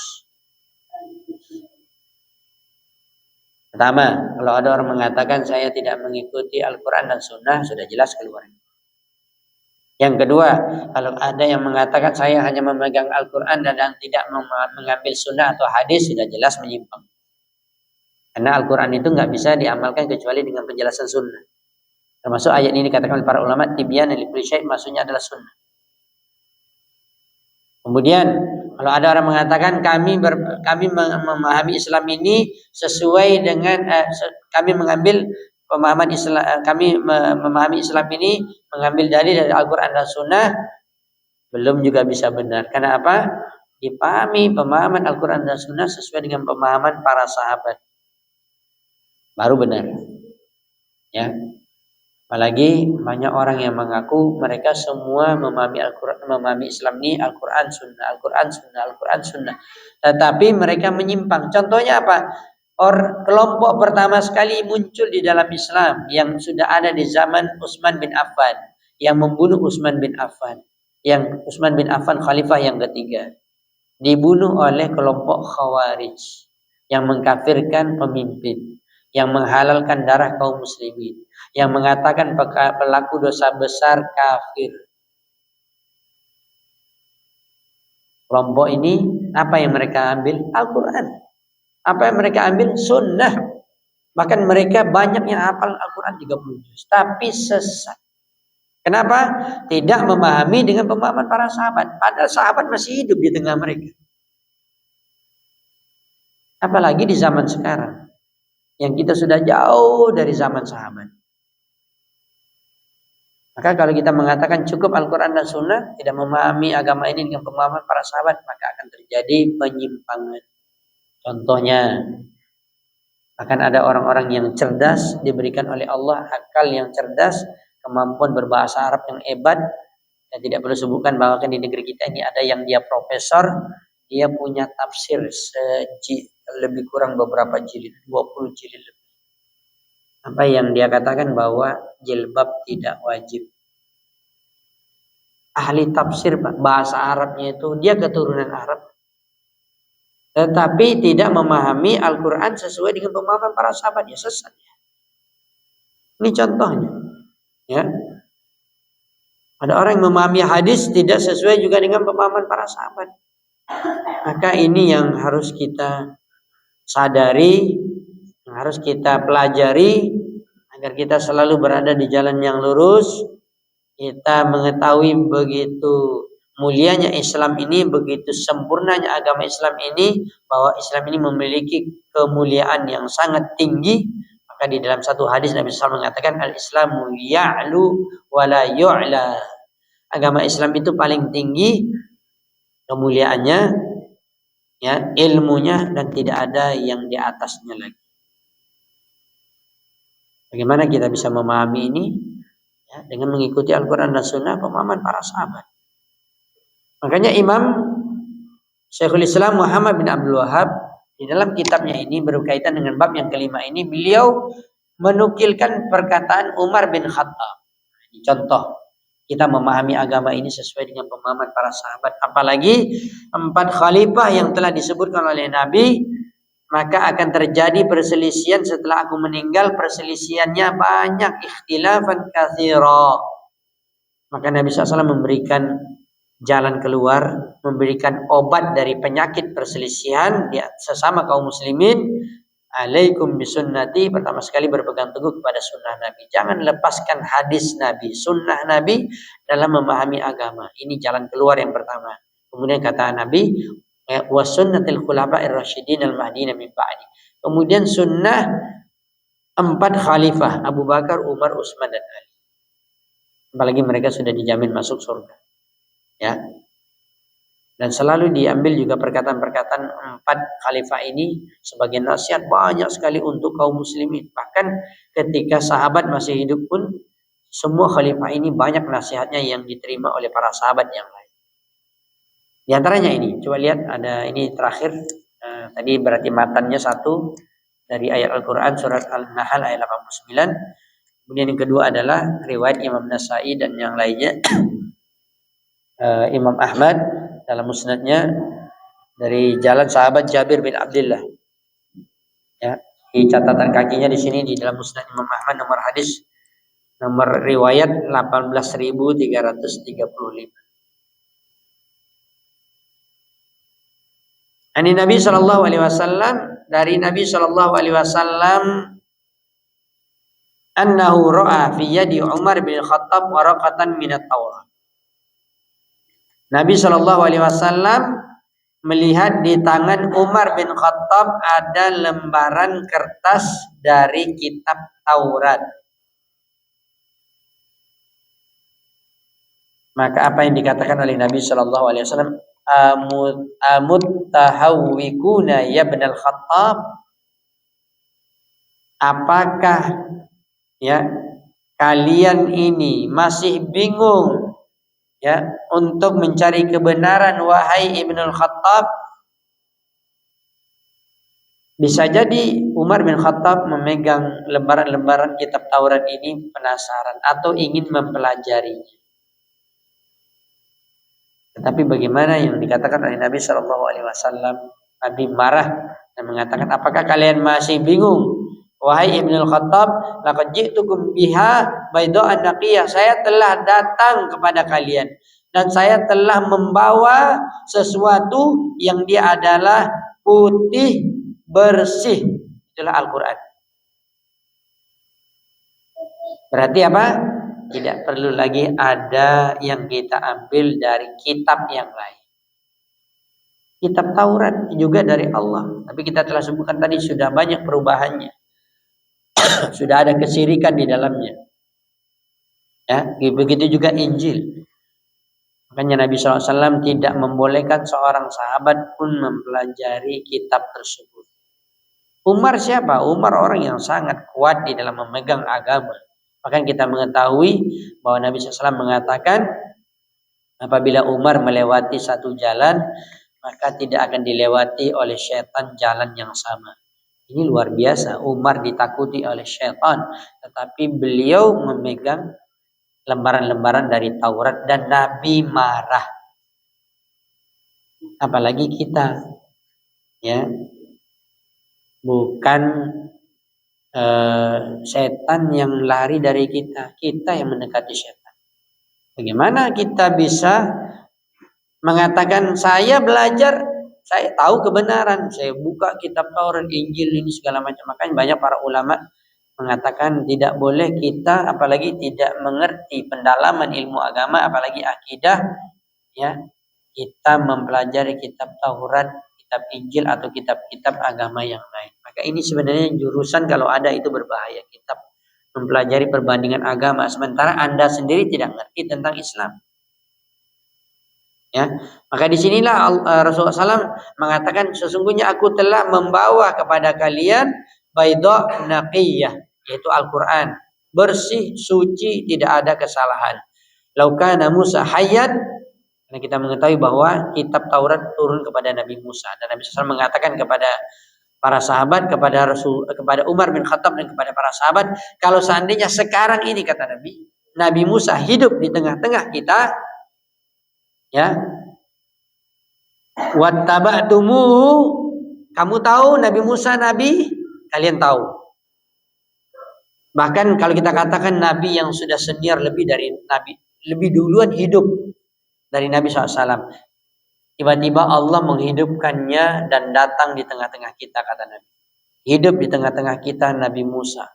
Pertama, kalau ada orang mengatakan saya tidak mengikuti Al-Quran dan Sunnah, sudah jelas keluar. Yang kedua, kalau ada yang mengatakan saya hanya memegang Al-Quran dan tidak mengambil Sunnah atau hadis, sudah jelas menyimpang. Karena Al-Quran itu nggak bisa diamalkan kecuali dengan penjelasan sunnah. Termasuk ayat ini dikatakan oleh para ulama, tibyan likulli syai', maksudnya adalah sunnah. Kemudian kalau ada orang mengatakan kami memahami Islam ini sesuai dengan kami mengambil pemahaman Islam, kami memahami Islam ini mengambil dari Al-Quran dan Sunnah, belum juga bisa benar. Karena apa? Dipahami pemahaman Al-Quran dan Sunnah sesuai dengan pemahaman para sahabat, baru benar. Ya. Apalagi banyak orang yang mengaku mereka semua memahami Al-Quran, memahami Islam ini Al-Quran Sunnah, Al-Quran Sunnah, Al-Quran Sunnah. Tetapi mereka menyimpang. Contohnya apa? Kelompok pertama sekali muncul di dalam Islam yang sudah ada di zaman Utsman bin Affan, yang membunuh Utsman bin Affan, yang Utsman bin Affan khalifah yang ketiga, dibunuh oleh kelompok Khawarij yang mengkafirkan pemimpin, yang menghalalkan darah kaum muslimin, yang mengatakan pelaku dosa besar kafir. Kelompok ini apa yang mereka ambil? Al-Quran. Apa yang mereka ambil? Sunnah. Bahkan mereka banyak yang hafal Al-Quran 30 juz, tapi sesat. Kenapa? Tidak memahami dengan pemahaman para sahabat. Padahal sahabat masih hidup di tengah mereka. Apalagi di zaman sekarang, yang kita sudah jauh dari zaman sahabat. Maka kalau kita mengatakan cukup Al-Quran dan Sunnah, tidak memahami agama ini dengan pemahaman para sahabat, maka akan terjadi penyimpangan. Contohnya, akan ada orang-orang yang cerdas, diberikan oleh Allah akal yang cerdas, kemampuan berbahasa Arab yang hebat. Saya tidak perlu sebutkan bahwa di negeri kita ini ada yang dia profesor, dia punya tafsir lebih kurang beberapa jilid, 20 jilid lebih. Apa yang dia katakan bahwa jilbab tidak wajib. Ahli tafsir bahasa Arabnya itu dia keturunan Arab, tetapi tidak memahami Al-Quran sesuai dengan pemahaman para sahabat, ya sesat. Ini contohnya, ya. Ada orang yang memahami hadis tidak sesuai juga dengan pemahaman para sahabat. Maka ini yang harus kita sadari, yang harus kita pelajari agar kita selalu berada di jalan yang lurus. Kita mengetahui begitu mulianya Islam ini, begitu sempurnanya agama Islam ini, bahwa Islam ini memiliki kemuliaan yang sangat tinggi. Maka di dalam satu hadis Nabi SAW mengatakan al-Islamu ya'lu wa la yu'la. Agama Islam itu paling tinggi kemuliaannya, ya, ilmunya, dan tidak ada yang di atasnya lagi. Bagaimana kita bisa memahami ini? Ya, dengan mengikuti Al-Quran dan Sunnah pemahaman para sahabat. Makanya Imam Syekhul Islam Muhammad bin Abdul Wahab di dalam kitabnya ini berkaitan dengan bab yang kelima ini, beliau menukilkan perkataan Umar bin Khattab. Contoh kita memahami agama ini sesuai dengan pemahaman para sahabat, apalagi 4 khalifah yang telah disebutkan oleh Nabi. Maka akan terjadi perselisihan setelah aku meninggal, perselisihannya banyak, ikhtilafan katsira. Maka Nabi SAW memberikan jalan keluar, memberikan obat dari penyakit perselisihan di sesama kaum muslimin. Alaikum bisunnati, pertama sekali berpegang teguh kepada sunnah Nabi. Jangan lepaskan hadis Nabi, sunnah Nabi dalam memahami agama. Ini jalan keluar yang pertama. Kemudian kata Nabi, wa sunnatil khulafa'ir rasyidin al-mahdiyyin min ba'di. Kemudian sunnah 4 khalifah, Abu Bakar, Umar, Utsman dan Ali. Apalagi mereka sudah dijamin masuk surga. Ya. Dan selalu diambil juga perkataan-perkataan 4 khalifah ini sebagai nasihat banyak sekali untuk kaum muslimin. Bahkan ketika sahabat masih hidup pun semua khalifah ini banyak nasihatnya yang diterima oleh para sahabat yang lain. Di antaranya ini, coba lihat, ada ini terakhir. Tadi berarti matannya 1 dari ayat Al-Quran surat Al-Nahl ayat 89. Kemudian yang kedua adalah riwayat Imam Nasa'i dan yang lainnya. Imam Ahmad dalam musnadnya dari jalan sahabat Jabir bin Abdullah. Ya, di catatan kakinya di sini di dalam musnad Imam Ahmad nomor hadis nomor riwayat 18.335. Ani Nabi sallallahu alaihi wasallam, dari Nabi sallallahu alaihi wasallam, annahu ra'a fi yadi Umar bin Khattab waraqatan minat Taurat. Nabi sallallahu alaihi wasallam melihat di tangan Umar bin Khattab ada lembaran kertas dari kitab Taurat. Maka apa yang dikatakan oleh Nabi sallallahu alaihi wasallam, amutahawwikuna ya ibn al-Khattab, apakah ya kalian ini masih bingung ya untuk mencari kebenaran wahai Ibnul Khattab, bisa jadi Umar bin Khattab memegang lembaran-lembaran kitab Taurat ini penasaran atau ingin mempelajarinya. Tetapi bagaimana yang dikatakan oleh Nabi Shallallahu Alaihi Wasallam? Nabi marah dan mengatakan, apakah kalian masih bingung? Wahai Ibnul Khattab, laqad ji'tukum biha bayda'an naqiyah. Saya telah datang kepada kalian dan saya telah membawa sesuatu yang dia adalah putih bersih. Itulah Al-Quran. Berarti apa? Tidak perlu lagi ada yang kita ambil dari kitab yang lain. Kitab Taurat juga dari Allah. Tapi kita telah sebutkan tadi sudah banyak perubahannya. Sudah ada kesirikan di dalamnya. Ya, begitu juga Injil. Makanya Nabi SAW tidak membolehkan seorang sahabat pun mempelajari kitab tersebut. Umar siapa? Umar orang yang sangat kuat di dalam memegang agama. Bahkan kita mengetahui bahwa Nabi SAW mengatakan apabila Umar melewati satu jalan, maka tidak akan dilewati oleh syaitan jalan yang sama. Ini luar biasa. Umar ditakuti oleh syaitan, tetapi beliau memegang lembaran-lembaran dari Taurat dan Nabi marah. Apalagi kita, ya, bukan setan yang lari dari kita, kita yang mendekati setan. Bagaimana kita bisa mengatakan saya belajar, saya tahu kebenaran, saya buka kitab Taurat, Injil ini segala macam. Makanya banyak para ulama mengatakan tidak boleh kita apalagi tidak mengerti pendalaman ilmu agama apalagi akidah, ya, kita mempelajari kitab Taurat, kitab Injil atau kitab-kitab agama yang lain. Maka ini sebenarnya jurusan kalau ada itu berbahaya. Kitab mempelajari perbandingan agama sementara Anda sendiri tidak mengerti tentang Islam. Ya, maka disinilah Rasulullah SAW mengatakan sesungguhnya aku telah membawa kepada kalian baydha naqiyah, yaitu Al-Quran, bersih, suci, tidak ada kesalahan. Laukana Musa hayyan, karena kita mengetahui bahwa kitab Taurat turun kepada Nabi Musa dan Nabi SAW mengatakan kepada para sahabat, kepada Umar bin Khattab dan kepada para sahabat, kalau seandainya sekarang ini kata Nabi Musa hidup di tengah-tengah kita, ya, wattaba'tumuhu, kamu tahu Nabi Musa nabi, kalian tahu. Bahkan kalau kita katakan nabi yang sudah senior lebih dari nabi, lebih duluan hidup dari Nabi SAW. Tiba-tiba Allah menghidupkannya dan datang di tengah-tengah kita, kata Nabi. Hidup di tengah-tengah kita Nabi Musa.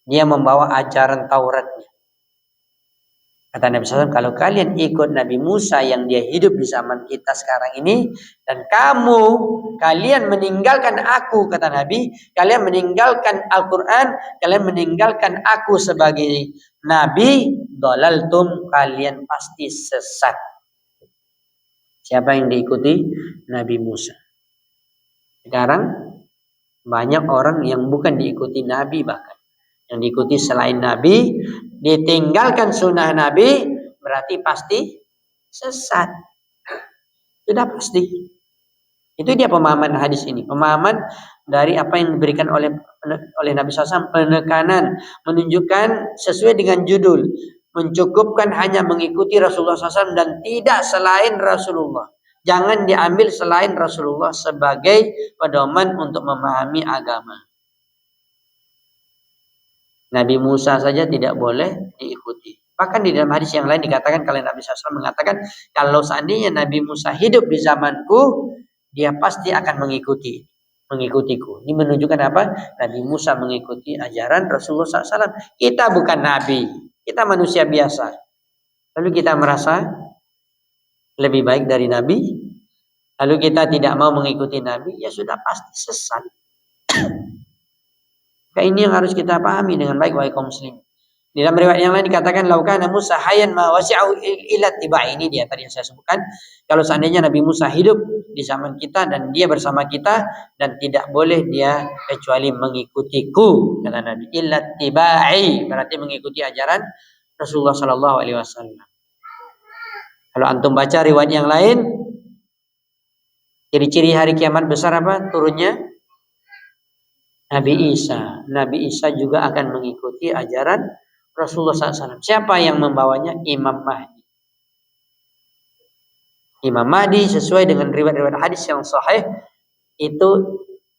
Dia membawa ajaran Tauratnya. Kata Nabi SAW, kalau kalian ikut Nabi Musa yang dia hidup di zaman kita sekarang ini, dan kalian meninggalkan aku, kata Nabi, kalian meninggalkan Al-Quran, kalian meninggalkan aku sebagai Nabi, dhalaltum, kalian pasti sesat. Siapa yang diikuti? Nabi Musa. Sekarang banyak orang yang bukan diikuti Nabi, bahkan yang diikuti selain Nabi, ditinggalkan sunnah Nabi, berarti pasti sesat. Sudah pasti. Itu dia pemahaman hadis ini. Pemahaman dari apa yang diberikan oleh Nabi SAW, penekanan, menunjukkan sesuai dengan judul, mencukupkan hanya mengikuti Rasulullah SAW dan tidak selain Rasulullah. Jangan diambil selain Rasulullah sebagai pedoman untuk memahami agama. Nabi Musa saja tidak boleh diikuti. Bahkan di dalam hadis yang lain dikatakan kalau Nabi SAW mengatakan kalau seandainya Nabi Musa hidup di zamanku, dia pasti akan mengikutiku. Ini menunjukkan apa? Nabi Musa mengikuti ajaran Rasulullah SAW. Kita bukan Nabi, kita manusia biasa. Lalu kita merasa lebih baik dari Nabi, lalu kita tidak mau mengikuti Nabi, ya sudah pasti sesat. Ini yang harus kita pahami dengan baik, wahai kaum muslim. Di dalam riwayat yang lain dikatakan laukana Musa hayyan ma wasi'ahu illa tibai. Ini dia tadi yang saya sebutkan. Kalau seandainya Nabi Musa hidup di zaman kita dan dia bersama kita dan tidak boleh dia kecuali mengikutiku kata Nabi. Illa tibai berarti mengikuti ajaran Rasulullah sallallahu alaihi wasallam. Kalau antum baca riwayat yang lain, ciri-ciri hari kiamat besar apa? Turunnya Nabi Isa. Nabi Isa juga akan mengikuti ajaran Rasulullah SAW. Siapa yang membawanya? Imam Mahdi. Imam Mahdi sesuai dengan riwayat-riwayat hadis yang sahih itu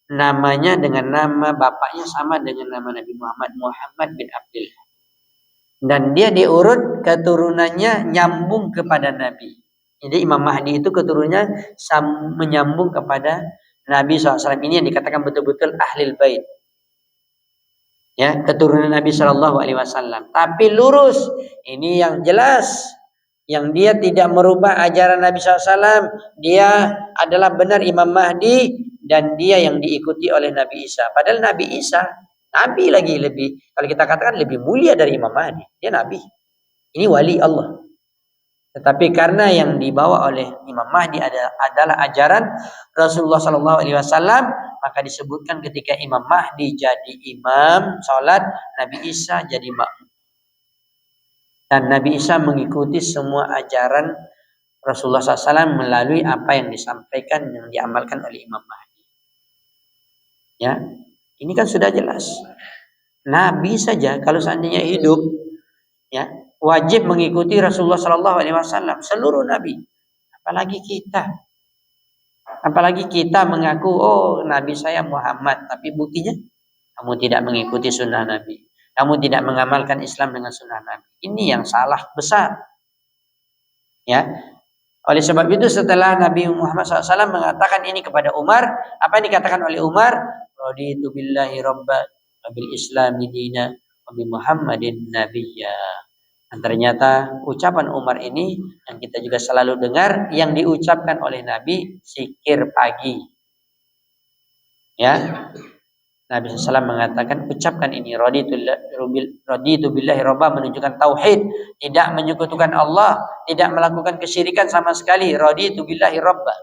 namanya dengan nama bapaknya sama dengan nama Nabi Muhammad, Muhammad bin Abdullah. Dan dia diurut keturunannya nyambung kepada Nabi. Jadi Imam Mahdi itu keturunannya menyambung kepada Nabi SAW. Ini yang dikatakan betul-betul ahlil bait. Ya, keturunan Nabi Shallallahu Alaihi Wasallam. Tapi lurus, ini yang jelas, yang dia tidak merubah ajaran Nabi SAW. Dia adalah benar Imam Mahdi dan dia yang diikuti oleh Nabi Isa. Padahal Nabi Isa, Nabi lagi lebih, kalau kita katakan lebih mulia dari Imam Mahdi. Dia Nabi. Ini wali Allah. Tetapi karena yang dibawa oleh Imam Mahdi adalah ajaran Rasulullah Shallallahu Alaihi Wasallam, maka disebutkan ketika Imam Mahdi jadi imam sholat, Nabi Isa jadi makmum. Dan Nabi Isa mengikuti semua ajaran Rasulullah SAW melalui apa yang disampaikan, yang diamalkan oleh Imam Mahdi. Ya, ini kan sudah jelas. Nabi saja kalau seandainya hidup, ya wajib mengikuti Rasulullah SAW. Seluruh Nabi, apalagi kita. Apalagi kita mengaku, oh Nabi saya Muhammad. Tapi buktinya, kamu tidak mengikuti sunnah Nabi. Kamu tidak mengamalkan Islam dengan sunnah Nabi. Ini yang salah besar. Ya. Oleh sebab itu setelah Nabi Muhammad SAW mengatakan ini kepada Umar, apa yang dikatakan oleh Umar? Raditu billahi rabba wa bil islami dina wa bi Muhammadin nabiyya. Dan ternyata ucapan Umar ini yang kita juga selalu dengar yang diucapkan oleh Nabi zikir pagi. Ya. Nabi SAW mengatakan ucapkan ini raditu billahi robba menunjukkan tauhid, tidak menyekutukan Allah, tidak melakukan kesyirikan sama sekali. Raditu billahi robba.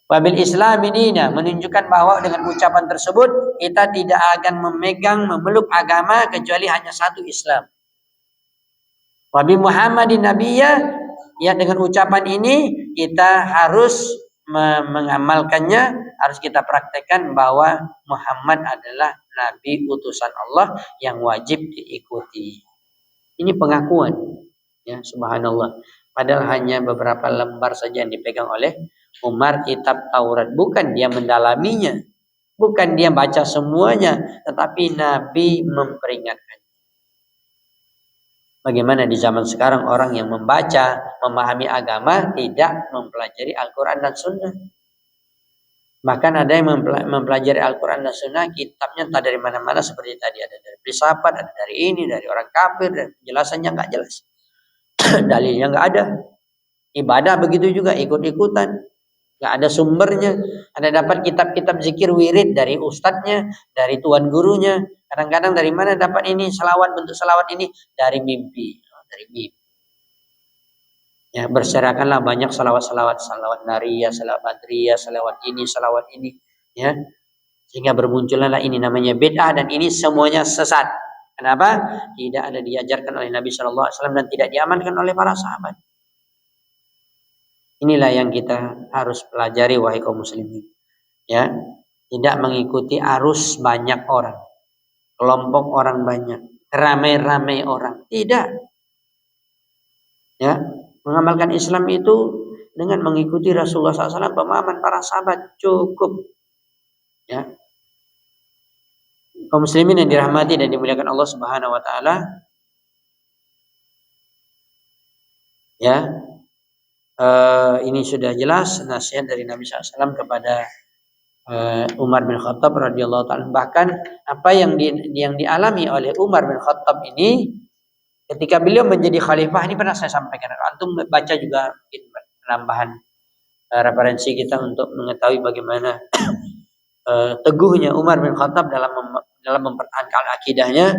Wabil Islam dina menunjukkan bahwa dengan ucapan tersebut kita tidak akan memeluk agama kecuali hanya satu Islam. Wabi Muhammadin Nabiyya, ya dengan ucapan ini kita harus mengamalkannya, harus kita praktekkan bahwa Muhammad adalah Nabi utusan Allah yang wajib diikuti. Ini pengakuan, ya subhanallah. Padahal hanya beberapa lembar saja yang dipegang oleh Umar kitab Taurat, bukan dia mendalaminya, bukan dia baca semuanya, tetapi Nabi memperingatkan. Bagaimana di zaman sekarang orang yang membaca, memahami agama tidak mempelajari Al-Quran dan Sunnah. Bahkan ada yang mempelajari Al-Quran dan Sunnah, kitabnya entah dari mana-mana seperti tadi. Ada dari filsafat, ada dari ini, dari orang kafir, dan penjelasannya nggak jelas. Dalilnya nggak ada. Ibadah begitu juga, ikut-ikutan. Nggak ada sumbernya. Ada dapat kitab-kitab zikir wirid dari ustadznya, dari tuan gurunya. Kadang-kadang dari mana dapat ini selawat, bentuk selawat ini? Dari mimpi. Dari mimpi. Ya, berserakanlah banyak selawat-selawat. Selawat nariyah, selawat badriyah, selawat ini. Ya. Sehingga bermunculanlah ini namanya bid'ah dan ini semuanya sesat. Kenapa? Tidak ada diajarkan oleh Nabi SAW dan tidak diamankan oleh para sahabat. Inilah yang kita harus pelajari wahai kaum muslimin. Ya, tidak mengikuti arus banyak orang. Kelompok orang banyak, ramai-ramai orang. Tidak. Ya, mengamalkan Islam itu dengan mengikuti Rasulullah SAW, pemahaman para sahabat cukup. Ya. Kaum muslimin yang dirahmati dan dimuliakan Allah Subhanahu wa taala. Ya. Ini sudah jelas nasihat dari Nabi SAW kepada Umar bin Khattab radhiyallahu ta'ala. Bahkan apa yang dialami oleh Umar bin Khattab ini ketika beliau menjadi khalifah, ini pernah saya sampaikan. Antum baca juga mungkin penambahan referensi kita untuk mengetahui bagaimana teguhnya Umar bin Khattab dalam mempertahankan akidahnya.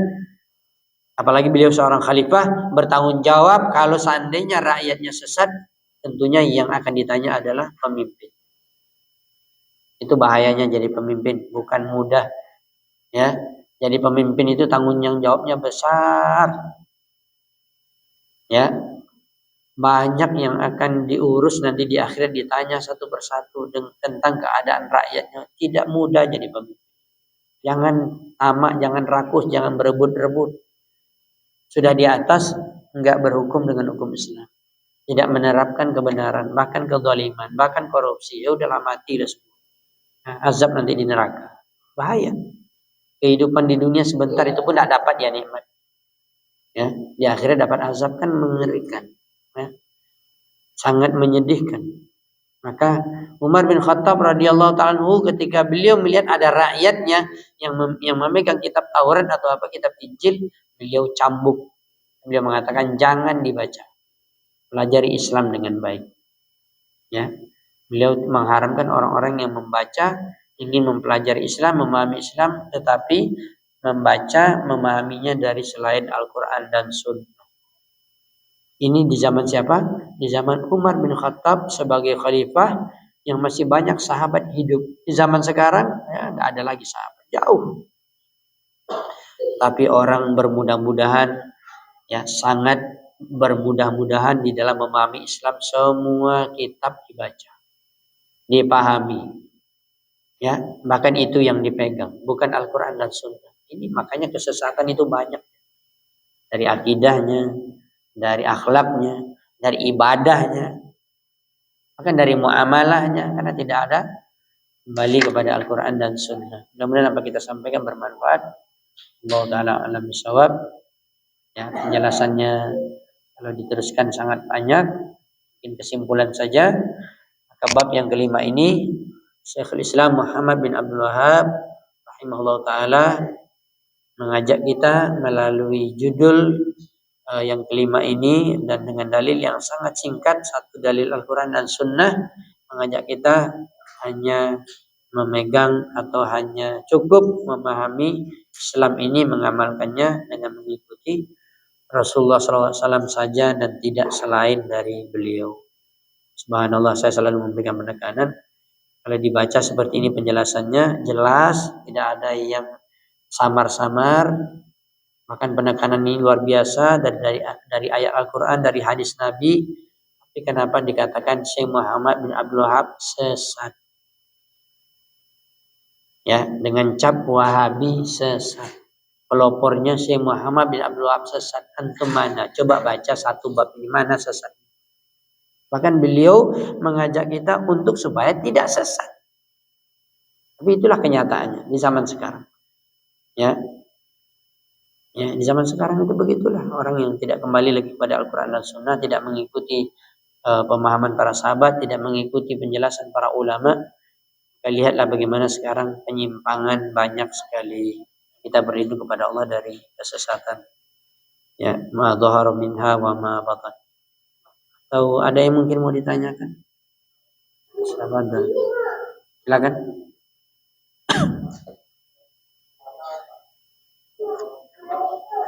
Apalagi beliau seorang khalifah, bertanggung jawab kalau seandainya rakyatnya sesat, tentunya yang akan ditanya adalah pemimpin. Itu bahayanya jadi pemimpin, bukan mudah ya. Jadi pemimpin itu tanggung jawabnya besar. Ya. Banyak yang akan diurus nanti di akhirat, ditanya satu persatu tentang keadaan rakyatnya. Tidak mudah jadi pemimpin. Jangan tamak, jangan rakus, jangan berebut-rebut. Sudah di atas, enggak berhukum dengan hukum Islam. Tidak menerapkan kebenaran, bahkan kezaliman, bahkan korupsi. Ya udahlah, mati dah semua. Nah, azab nanti di neraka. Bahaya. Kehidupan di dunia sebentar itu pun tidak dapat ya nikmat. Ya, di akhirat dapat azab, kan mengerikan. Ya. Sangat menyedihkan. Maka Umar bin Khattab radhiyallahu ta'ala anhu, ketika beliau melihat ada rakyatnya yang memegang kitab Taurat atau apa, kitab Injil, beliau cambuk. Beliau mengatakan jangan dibaca. Pelajari Islam dengan baik. Ya. Beliau mengharamkan orang-orang yang membaca, ingin mempelajari Islam, memahami Islam, tetapi membaca, memahaminya dari selain Al-Quran dan Sunnah. Ini di zaman siapa? Di zaman Umar bin Khattab sebagai khalifah, yang masih banyak sahabat hidup. Di zaman sekarang ya nggak ada lagi sahabat, jauh. Tapi orang bermudah-mudahan, ya sangat bermudah-mudahan di dalam memahami Islam, semua kitab dibaca, dipahami. Ya, bahkan itu yang dipegang, bukan Al-Quran dan Sunnah. Ini makanya kesesatan itu banyak. Dari akidahnya, dari akhlaknya, dari ibadahnya, bahkan dari muamalahnya, karena tidak ada kembali kepada Al-Quran dan Sunnah. Mudah-mudahan apa kita sampaikan bermanfaat. Allah Ta'ala alam bisawab. Ya, penjelasannya kalau diteruskan sangat banyak. Mungkin kesimpulan saja. Maka bab yang kelima ini, Syekhul Islam Muhammad bin Abdul Wahab rahimahullah ta'ala mengajak kita melalui judul yang kelima ini, dan dengan dalil yang sangat singkat, satu dalil Al-Quran dan Sunnah, mengajak kita hanya memegang atau hanya cukup memahami Islam ini, mengamalkannya dengan mengikuti Rasulullah SAW saja dan tidak selain dari beliau. Subhanallah, saya selalu memberikan penekanan kalau dibaca seperti ini penjelasannya jelas, tidak ada yang samar-samar. Bahkan penekanan ini luar biasa dari ayat Al-Quran, dari hadis Nabi. Tapi kenapa dikatakan Syekh Muhammad bin Abdul Wahab sesat? Ya, dengan cap Wahabi sesat. Pelopornya Syekh Muhammad bin Abdul Wahab sesat. Antum mana? Coba baca satu bab ini, mana sesat? Bahkan beliau mengajak kita untuk supaya tidak sesat. Tapi itulah kenyataannya di zaman sekarang. Ya, di zaman sekarang itu begitulah. Orang yang tidak kembali lagi kepada Al-Quran dan Sunnah, tidak mengikuti pemahaman para sahabat, tidak mengikuti penjelasan para ulama. Lihatlah bagaimana sekarang penyimpangan banyak sekali. Kita berlindung kepada Allah dari kesesatan. Ya, ma dhahara minha wa ma batan. Atau ada yang mungkin mau ditanyakan? Silakan.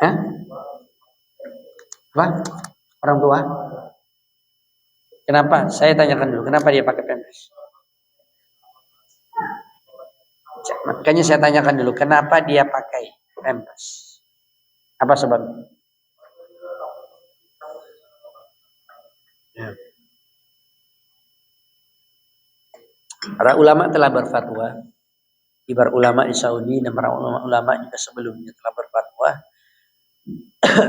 Hah? Apa? Orang tua? Kenapa? Saya tanyakan dulu. Kenapa dia pakai pampers? Makanya saya tanyakan dulu. Kenapa dia pakai pampers? Apa sebabnya? Ya. Para ulama telah berfatwa, kibar ulama di Saudi dan para ulama juga sebelumnya telah berfatwa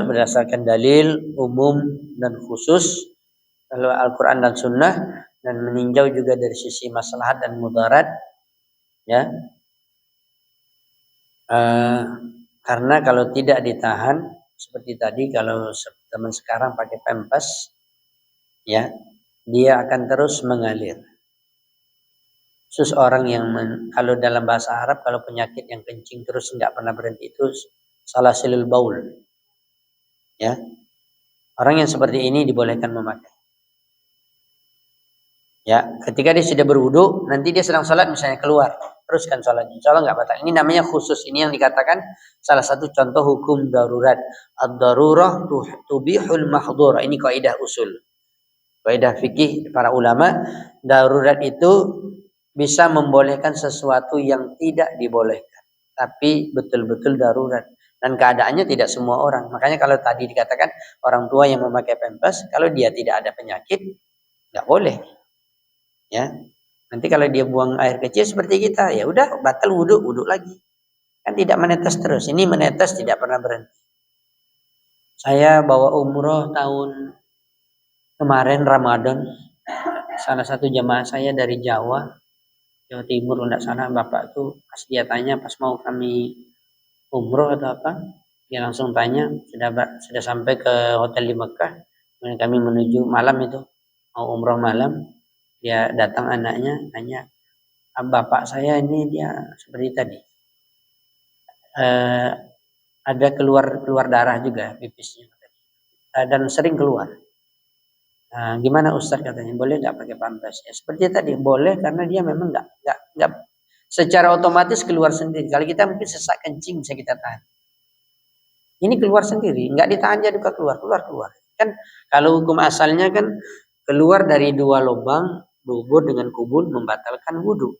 berdasarkan dalil umum dan khusus kalau Al-Quran dan Sunnah, dan meninjau juga dari sisi maslahat dan mudarat. Ya, karena kalau tidak ditahan seperti tadi, kalau teman sekarang pakai pampers, ya dia akan terus mengalir. Khusus orang yang kalau dalam bahasa Arab, kalau penyakit yang kencing terus nggak pernah berhenti, itu salasilul baul. Ya, orang yang seperti ini dibolehkan memakai. Ya, ketika dia sudah berwudu, nanti dia sedang sholat misalnya keluar teruskan sholatnya. Insya Allah nggak batal. Ini namanya khusus. Ini yang dikatakan salah satu contoh hukum darurat. Ad-darurah tubihul mahdhur. Ini kaidah usul. Kaidah fikih para ulama, darurat itu bisa membolehkan sesuatu yang tidak dibolehkan. Tapi betul-betul darurat. Dan keadaannya tidak semua orang. Makanya kalau tadi dikatakan orang tua yang memakai pampers, kalau dia tidak ada penyakit, nggak boleh. Ya, nanti kalau dia buang air kecil seperti kita, ya udah batal wudhu lagi. Kan tidak menetes terus. Ini menetes tidak pernah berhenti. Saya bawa umroh tahun kemarin Ramadan. Salah satu jamaah saya dari Jawa Timur, tidak salah, bapak tuh pas dia tanya pas mau kami umroh atau apa, dia langsung tanya sudah sampai ke hotel di Mekah, kemudian kami menuju malam itu mau umroh malam, dia datang anaknya tanya, bapak saya ini dia seperti tadi, ada keluar darah juga pipisnya dan sering keluar. Nah, gimana Ustaz katanya, boleh nggak pakai pampers? Ya seperti tadi, boleh karena dia memang nggak secara otomatis keluar sendiri. Kalau kita mungkin sesak kencing bisa kita tahan. Ini keluar sendiri, nggak ditahan jadi keluar. Kan kalau hukum asalnya kan keluar dari dua lubang, dubur dengan kubur membatalkan wudhu.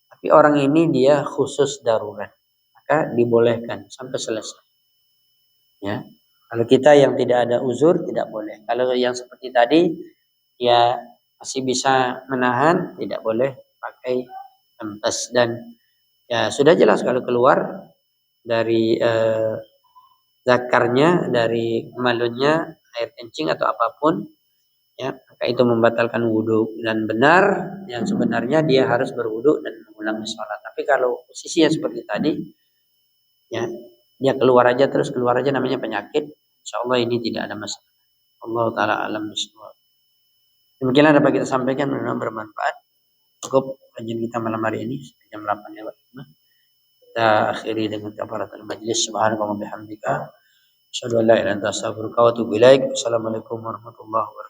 Tapi orang ini dia khusus darurat, maka dibolehkan sampai selesai. Ya, kalau kita yang tidak ada uzur tidak boleh. Kalau yang seperti tadi ya masih bisa menahan, tidak boleh pakai pampers. Dan ya sudah jelas kalau keluar dari zakarnya, dari malunnya, air kencing atau apapun, ya maka itu membatalkan wudhu. Dan benar yang sebenarnya dia harus berwudhu dan mengulangi sholat. Tapi kalau posisinya seperti tadi, ya dia keluar aja namanya penyakit, insya Allah ini tidak ada masalah. Allah taala alam bisawab. Demikianlah dapat kita sampaikan, mudah-mudahan bermanfaat. Cukup kajian kita malam hari ini jam 8 lewat 5. Kita akhiri dengan kafaratul majlis. Subhanallah bihamdika, asyhadu an la ilaha illa anta astaghfiruka wa atubu ilaik. Assalamualaikum warahmatullahi wabarakatuh.